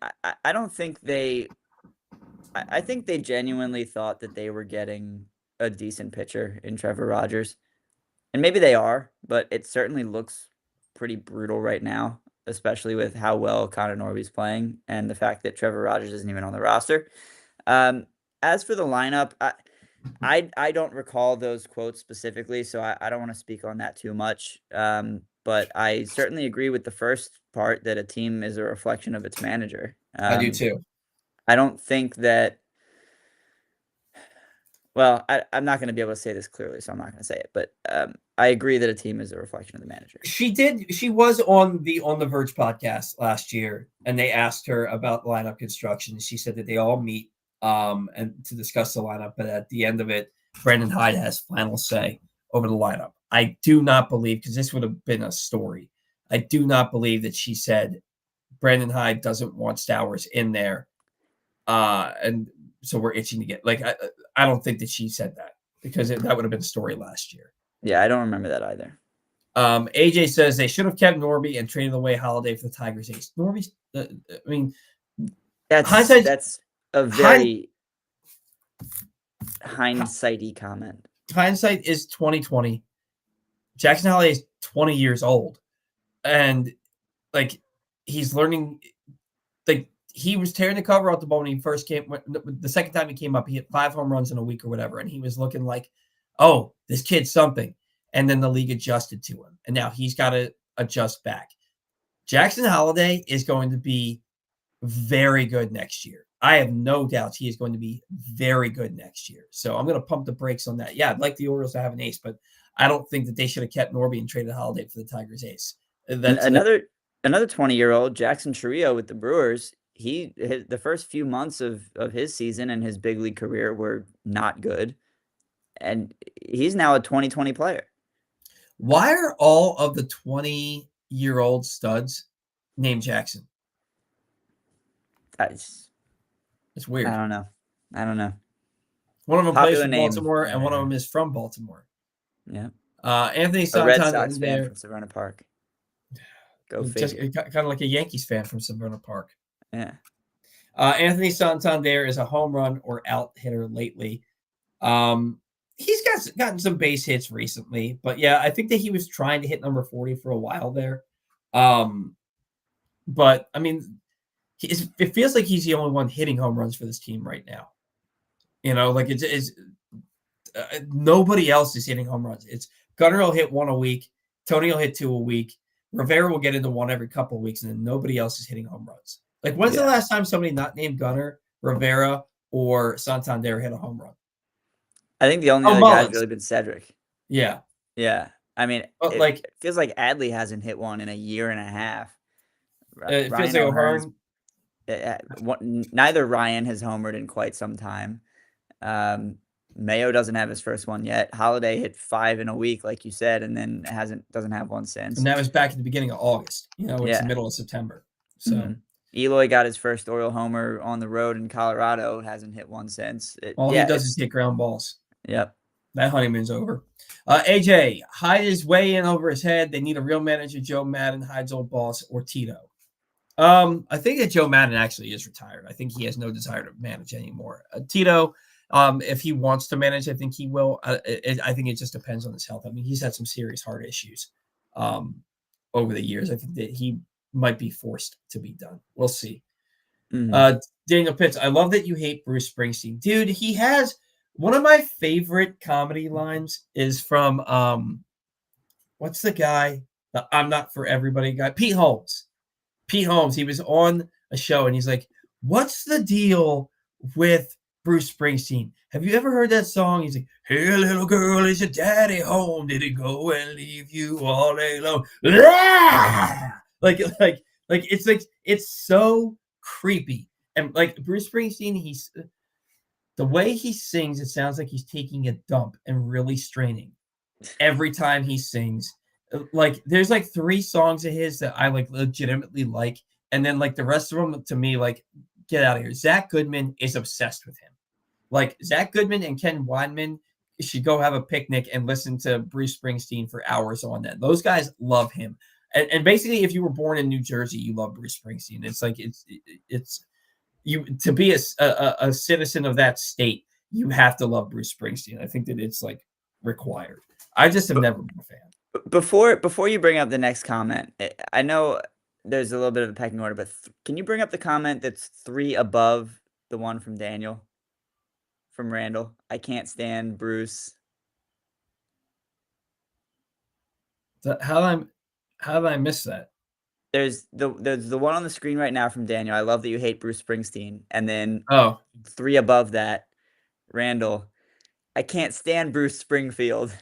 I don't think they. I think they genuinely thought that they were getting a decent pitcher in Trevor Rogers, and maybe they are, but it certainly looks pretty brutal right now, especially with how well Connor Norby's playing and the fact that Trevor Rogers isn't even on the roster. As for the lineup, I don't recall those quotes specifically, so I don't want to speak on that too much. But I certainly agree with the first part that a team is a reflection of its manager. I do too. I don't think that. Well, I'm not going to be able to say this clearly, so I'm not going to say it. But I agree that a team is a reflection of the manager. She was on the Verge podcast last year, and they asked her about lineup construction. She said that they all meet and to discuss the lineup, but at the end of it, Brandon Hyde has final say over the lineup. I do not believe, because this would have been a story, I do not believe that she said Brandon Hyde doesn't want Stowers in there, and so we're itching to get I don't think that she said that, because that would have been a story last year. Yeah, I don't remember that either. AJ says they should have kept Norby and traded away Holiday for the Tigers ace. Norby's, I mean, that's a very hindsighty comment. Hindsight is 2020. Jackson Holiday is 20 years old, and he's learning. He was tearing the cover off the ball when he first came. The second time he came up, he hit 5 home runs in a week or whatever, and he was looking like, oh, this kid's something. And then the league adjusted to him, and now he's got to adjust back. Jackson Holiday is going to be very good next year. I have no doubts he is going to be very good next year. So I'm going to pump the brakes on that. Yeah, I'd like the Orioles to have an ace, but I don't think that they should have kept Norby and traded Holiday for the Tigers ace. Another 20-year-old, Jackson Chourio with the Brewers, the first few months of his season and his big league career were not good, and he's now a 2020 player. Why are all of the 20-year-old studs named Jackson? It's weird. I don't know. One of them plays for Baltimore, and one of them is from Baltimore. Yeah. Anthony a Red Santander Sox fan from Severna Park. Go figure. Just kind of like a Yankees fan from Severna Park. Yeah. Anthony Santander is a home run or out hitter lately. He's gotten some base hits recently, but yeah, I think that he was trying to hit number 40 for a while there. But I mean, it feels like he's the only one hitting home runs for this team right now. It's nobody else is hitting home runs. It's Gunnar will hit 1 a week, Tony will hit 2 a week, Rivera will get into 1 every couple of weeks, and then nobody else is hitting home runs. When's the last time somebody not named Gunnar, Rivera, or Santander hit a home run? I think the only other guy has really been Cedric. Yeah. Yeah. I mean, it feels like Adley hasn't hit one in a year and a half. It feels like O'Hearn. Neither Ryan has homered in quite some time. Mayo doesn't have his first one yet. Holiday hit 5 in a week, like you said, and then doesn't have one since. And that was back at the beginning of August. It's the middle of September. So Eloy got his first Oriole homer on the road in Colorado. Hasn't hit one since. All he does is hit ground balls. Yep. That honeymoon's over. AJ, Hyde is way in over his head. They need a real manager, Joe Madden, Hyde's old boss, or Tito. I think that Joe Madden actually is retired. I think he has no desire to manage anymore. Tito, if he wants to manage, I think he will. I think it just depends on his health. I mean, he's had some serious heart issues over the years. I think that he might be forced to be done. We'll see. Daniel Pitts, I love that you hate Bruce Springsteen. Dude, he has one of my favorite comedy lines is from what's the guy? The I'm Not For Everybody guy. Pete Holmes. Pete Holmes, he was on a show and he's like, what's the deal with Bruce Springsteen? Have you ever heard that song? He's like, hey, little girl, is your daddy home? Did he go and leave you all alone? Like it's so creepy. And like Bruce Springsteen, the way he sings, it sounds like he's taking a dump and really straining every time he sings. Like there's like 3 songs of his that I like legitimately like, and then like the rest of them to me, like, get out of here. Zach Goodman is obsessed with him. Like Zach Goodman and Ken Weinman should go have a picnic and listen to Bruce Springsteen for hours on end. Those guys love him. And basically, if you were born in New Jersey, you love Bruce Springsteen. It's like it's you to be a citizen of that state, you have to love Bruce Springsteen. I think that it's like required. I just have never been a fan. Before you bring up the next comment, I know there's a little bit of a pecking order, but can you bring up the comment that's 3 above the one from Daniel, from Randall? I can't stand Bruce. How did I miss that? There's the one on the screen right now from Daniel. I love that you hate Bruce Springsteen, and then 3 above that, Randall. I can't stand Bruce Springfield.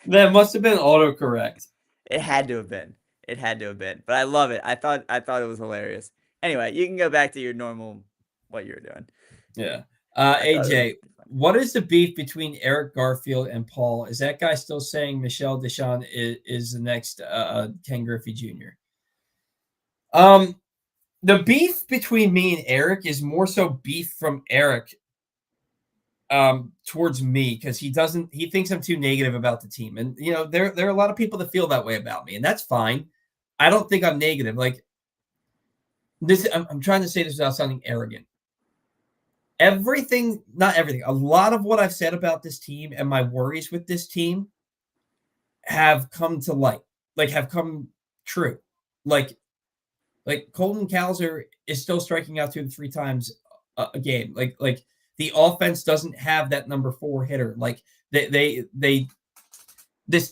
That must have been autocorrect. It had to have been. It had to have been. But I love it. I thought it was hilarious. Anyway, you can go back to your normal what you were doing. Yeah. AJ, what is the beef between Eric Garfield and Paul? Is that guy still saying Michelle Deshawn is the next Ken Griffey Jr.? The beef between me and Eric is more so beef from Eric towards me, because he thinks I'm too negative about the team. And you know, there are a lot of people that feel that way about me, and that's fine. I don't think I'm negative. Like this, I'm trying to say this without sounding arrogant. Not everything, a lot of what I've said about this team and my worries with this team have come to light, like have come true. Like Colton Cowser is still striking out 2 to 3 times a game. Like the offense doesn't have that number 4 hitter. Like this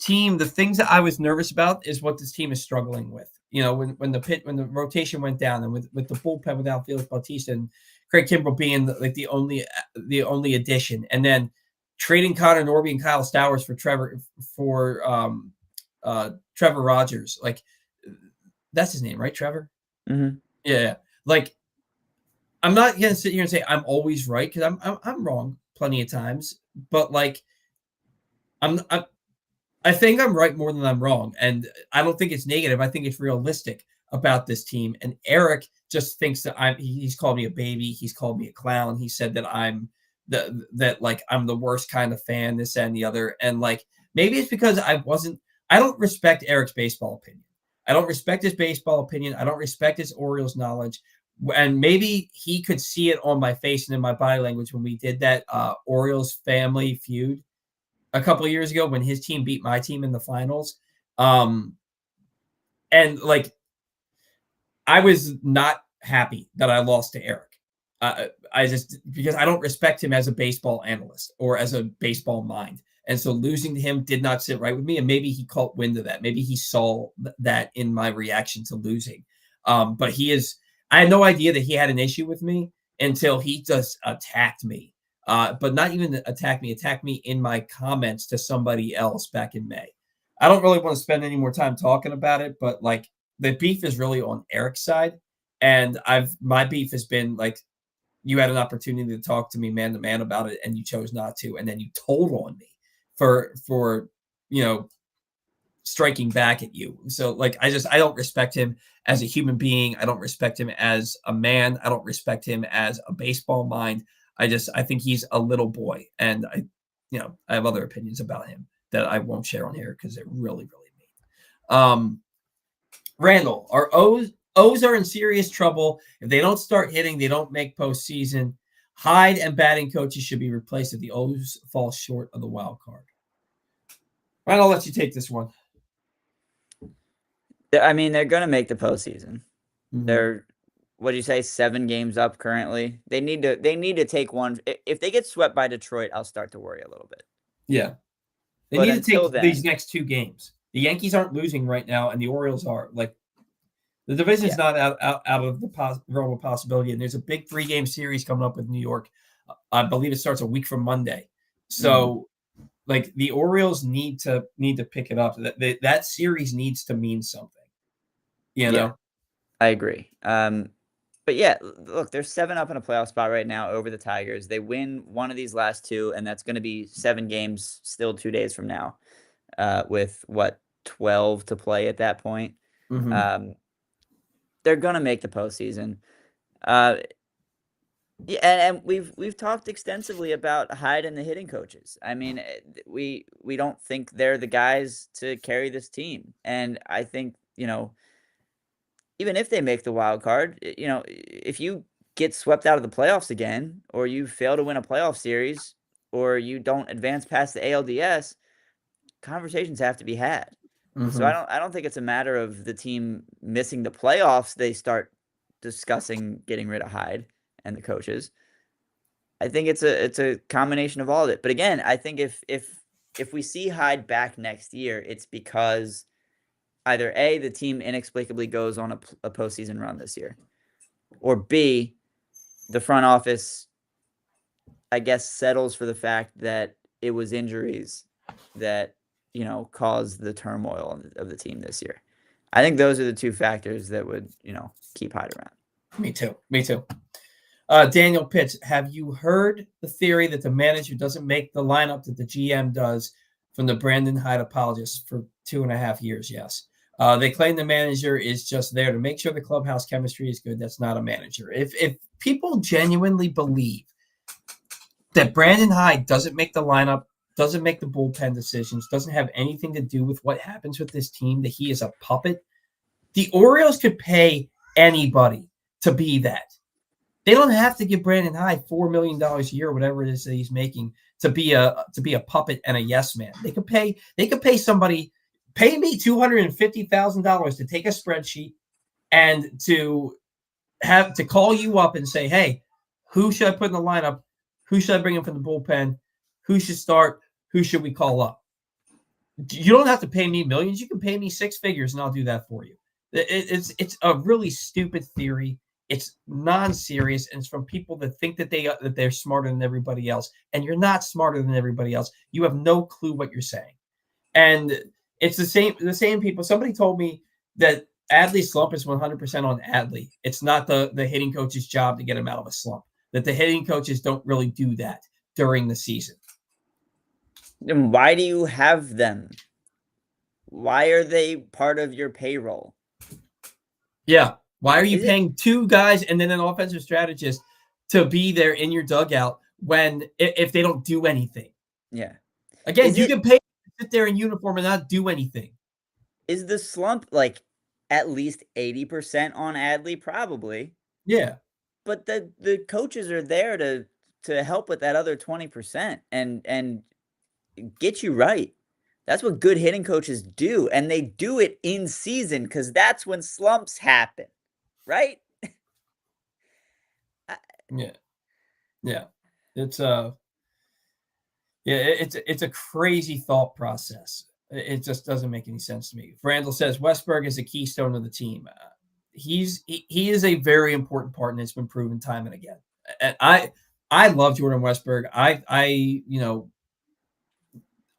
team, the things that I was nervous about is what this team is struggling with. You know, when the rotation went down, and with the bullpen without Felix Bautista and Craig Kimbrell being like the only addition, and then trading Connor Norby and Kyle Stowers for Trevor Rogers. Like that's his name, right? Trevor. Mm-hmm. Yeah. Like I'm not gonna sit here and say I'm always right, because I'm wrong plenty of times, but like I think I'm right more than I'm wrong, and I don't think it's negative. I think it's realistic about this team. And Eric just thinks that he's called me a baby. He's called me a clown. He said that I'm the worst kind of fan, this and the other. And like, maybe it's because I don't respect Eric's baseball opinion. I don't respect his baseball opinion. I don't respect his Orioles knowledge. And maybe he could see it on my face and in my body language when we did that Orioles family feud a couple of years ago when his team beat my team in the finals. And like, I was not happy that I lost to Eric. Because I don't respect him as a baseball analyst or as a baseball mind. And so losing to him did not sit right with me. And maybe he caught wind of that. Maybe he saw that in my reaction to losing. But I had no idea that he had an issue with me until he just attacked me. But not even attacked me in my comments to somebody else back in May. I don't really want to spend any more time talking about it, but like the beef is really on Eric's side. And my beef has been like, you had an opportunity to talk to me man to man about it, and you chose not to. And then you told on me for striking back at you. So like I don't respect him as a human being. I don't respect him as a man. I don't respect him as a baseball mind. I think he's a little boy, and I have other opinions about him that I won't share on here because they're really, really mean. Randall, our O's are in serious trouble. If they don't start hitting, they don't make postseason. Hyde and batting coaches should be replaced if the O's fall short of the wild card. Randall, I'll let you take this one. I mean, they're going to make the postseason. Mm-hmm. They're, what do you say, 7 games up currently? They need to take one. If they get swept by Detroit, I'll start to worry a little bit. Yeah. They But need to take then, these next 2 games. The Yankees aren't losing right now, and the Orioles are. Like, the division's not out of the realm of possibility, and there's a big 3-game series coming up with New York. I believe it starts a week from Monday. So, like, the Orioles need to pick it up. That series needs to mean something. You know? I agree. But yeah, look, they're 7 up in a playoff spot right now over the Tigers. They win one of these last 2, and that's going to be 7 games still 2 days from now, with 12 to play at that point. Mm-hmm. They're going to make the postseason. Yeah, and we've talked extensively about Hyde and the hitting coaches. I mean, we don't think they're the guys to carry this team, and I think even if they make the wild card, if you get swept out of the playoffs again, or you fail to win a playoff series, or you don't advance past the ALDS, conversations have to be had. Mm-hmm. So I don't think it's a matter of the team missing the playoffs. They start discussing getting rid of Hyde and the coaches. I think it's a combination of all of it. But again, I think if we see Hyde back next year, it's because either A, the team inexplicably goes on a postseason run this year, or B, the front office, I guess, settles for the fact that it was injuries that, caused the turmoil of the team this year. I think those are the 2 factors that would, keep Hyde around. Me too. Daniel Pitts, have you heard the theory that the manager doesn't make the lineup that the GM does from the Brandon Hyde apologists for 2.5 years? Yes. They claim the manager is just there to make sure the clubhouse chemistry is good. That's not a manager. If people genuinely believe that Brandon Hyde doesn't make the lineup, doesn't make the bullpen decisions, doesn't have anything to do with what happens with this team, that he is a puppet, the Orioles could pay anybody to be that. They don't have to give Brandon Hyde $4 million a year, whatever it is that he's making, to be a puppet and a yes man. They could pay somebody. Pay me $250,000 to take a spreadsheet and to call you up and say, hey, who should I put in the lineup? Who should I bring in from the bullpen? Who should start? Who should we call up? You don't have to pay me millions. You can pay me 6 figures and I'll do that for you. It's a really stupid theory. It's non-serious, and it's from people that think that they're smarter than everybody else. And you're not smarter than everybody else. You have no clue what you're saying. And it's the same people. Somebody told me that Adley's slump is 100% on Adley. It's not the hitting coach's job to get him out of a slump. That the hitting coaches don't really do that during the season. Then why do you have them? Why are they part of your payroll? Yeah. Why are you paying 2 guys and then an offensive strategist to be there in your dugout when if they don't do anything? Yeah. Again, you can pay to sit there in uniform and not do anything. Is the slump like at least 80% on Adley? Probably. Yeah. But the coaches are there to help with that other 20% and get you right. That's what good hitting coaches do, and they do it in season because that's when slumps happen, right? Yeah. It's a crazy thought process. It just doesn't make any sense to me. Randall says Westberg is a keystone of the team. He is a very important part, and it's been proven time and again. And I love Jordan Westberg. I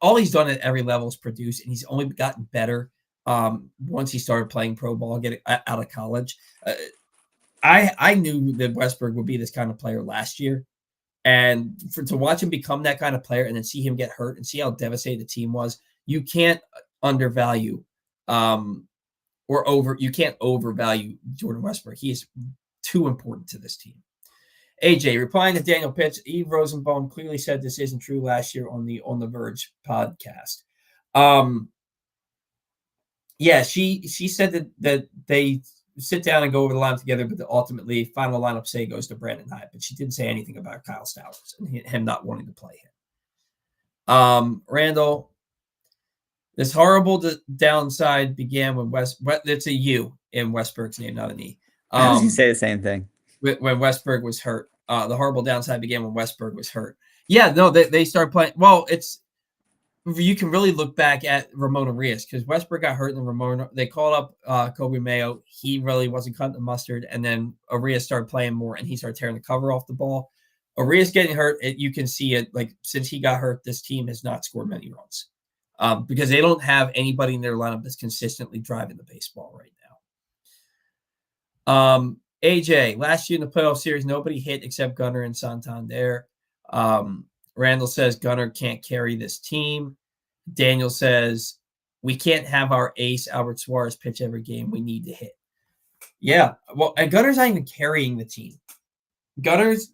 all he's done at every level is produce, and he's only gotten better once he started playing pro ball, getting out of college. I knew that Westberg would be this kind of player last year, and to watch him become that kind of player and then see him get hurt and see how devastated the team was, you can't undervalue you can't overvalue Jordan Westbrook. He is too important to this team. AJ, replying to Daniel Pitts, Eve Rosenbaum clearly said this isn't true last year on the Verge podcast. Yeah, she said that they sit down and go over the line together, but ultimately final lineup say goes to Brandon Hyde. But she didn't say anything about Kyle Stowers and him not wanting to play him. Randall, this horrible downside began when it's a U in Westbrook's name, not an E. I was going to say the same thing. When Westbrook was hurt. The horrible downside began when Westbrook was hurt. Yeah, no, they started playing. Well, you can really look back at Ramon Arias because Westbrook got hurt and Ramon. They called up Kobe Mayo. He really wasn't cutting the mustard, and then Arias started playing more, and he started tearing the cover off the ball. Arias getting hurt, you can see it. Like since he got hurt, this team has not scored many runs because they don't have anybody in their lineup that's consistently driving the baseball right now. AJ, last year in the playoff series, nobody hit except Gunnar and Santander. Randall says Gunnar can't carry this team. Daniel says we can't have our ace Albert Suarez pitch every game. We need to hit. Yeah, well, and Gunnar's not even carrying the team. Gunnar's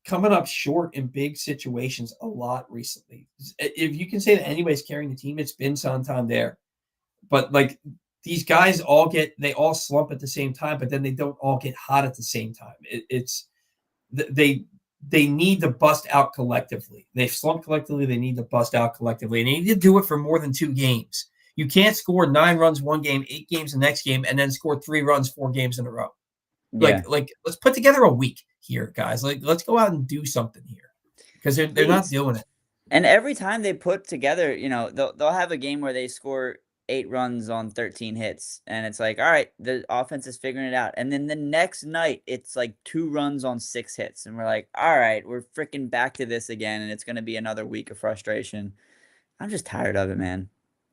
coming up short in big situations a lot recently. If you can say that anybody's carrying the team, it's been Santander. But like these guys they all slump at the same time, but then they don't all get hot at the same time. They need to bust out collectively. They've slumped collectively. They need to bust out collectively. And they need to do it for more than 2 games. You can't score 9 runs one game, 8 games the next game, and then score 3 runs 4 games in a row. Yeah. Like let's put together a week here, guys. Like let's go out and do something here because they're not doing it. And every time they put together, they'll have a game where they score 8 runs on 13 hits. And it's like, all right, the offense is figuring it out. And then the next night, it's like 2 runs on 6 hits. And we're like, all right, we're freaking back to this again. And it's going to be another week of frustration. I'm just tired of it, man.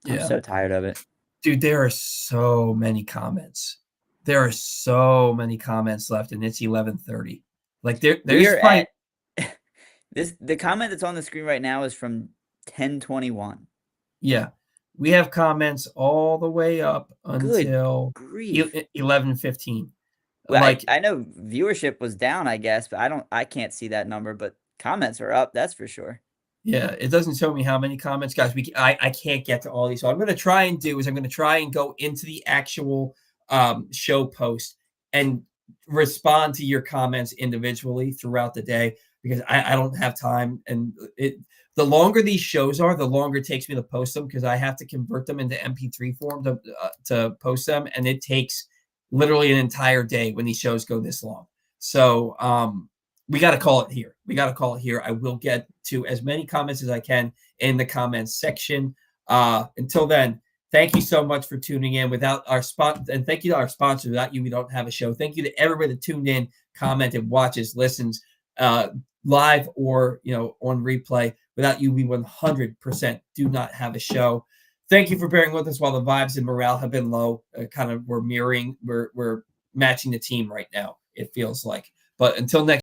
I'm so tired of it. Dude, there are so many comments. There are so many comments left, and it's 11:30. Like there's the comment that's on the screen right now is from 10:21. Yeah. We have comments all the way up until 11:15. Well, I know viewership was down, I guess, but I can't see that number, but comments are up, that's for sure. Yeah, it doesn't show me how many comments, guys. I can't get to all these. So I'm going to try and go into the actual show post and respond to your comments individually throughout the day because I don't have time. And the longer these shows are, the longer it takes me to post them because I have to convert them into MP3 form to post them. And it takes literally an entire day when these shows go this long. So we got to call it here. I will get to as many comments as I can in the comments section. Until then, thank you so much for tuning in. Without our spot, and thank you to our sponsors. Without you, we don't have a show. Thank you to everybody that tuned in, commented, watches, listens, live or on replay. Without you, we 100% do not have a show. Thank you for bearing with us while the vibes and morale have been low. We're matching the team right now. It feels like. But until next.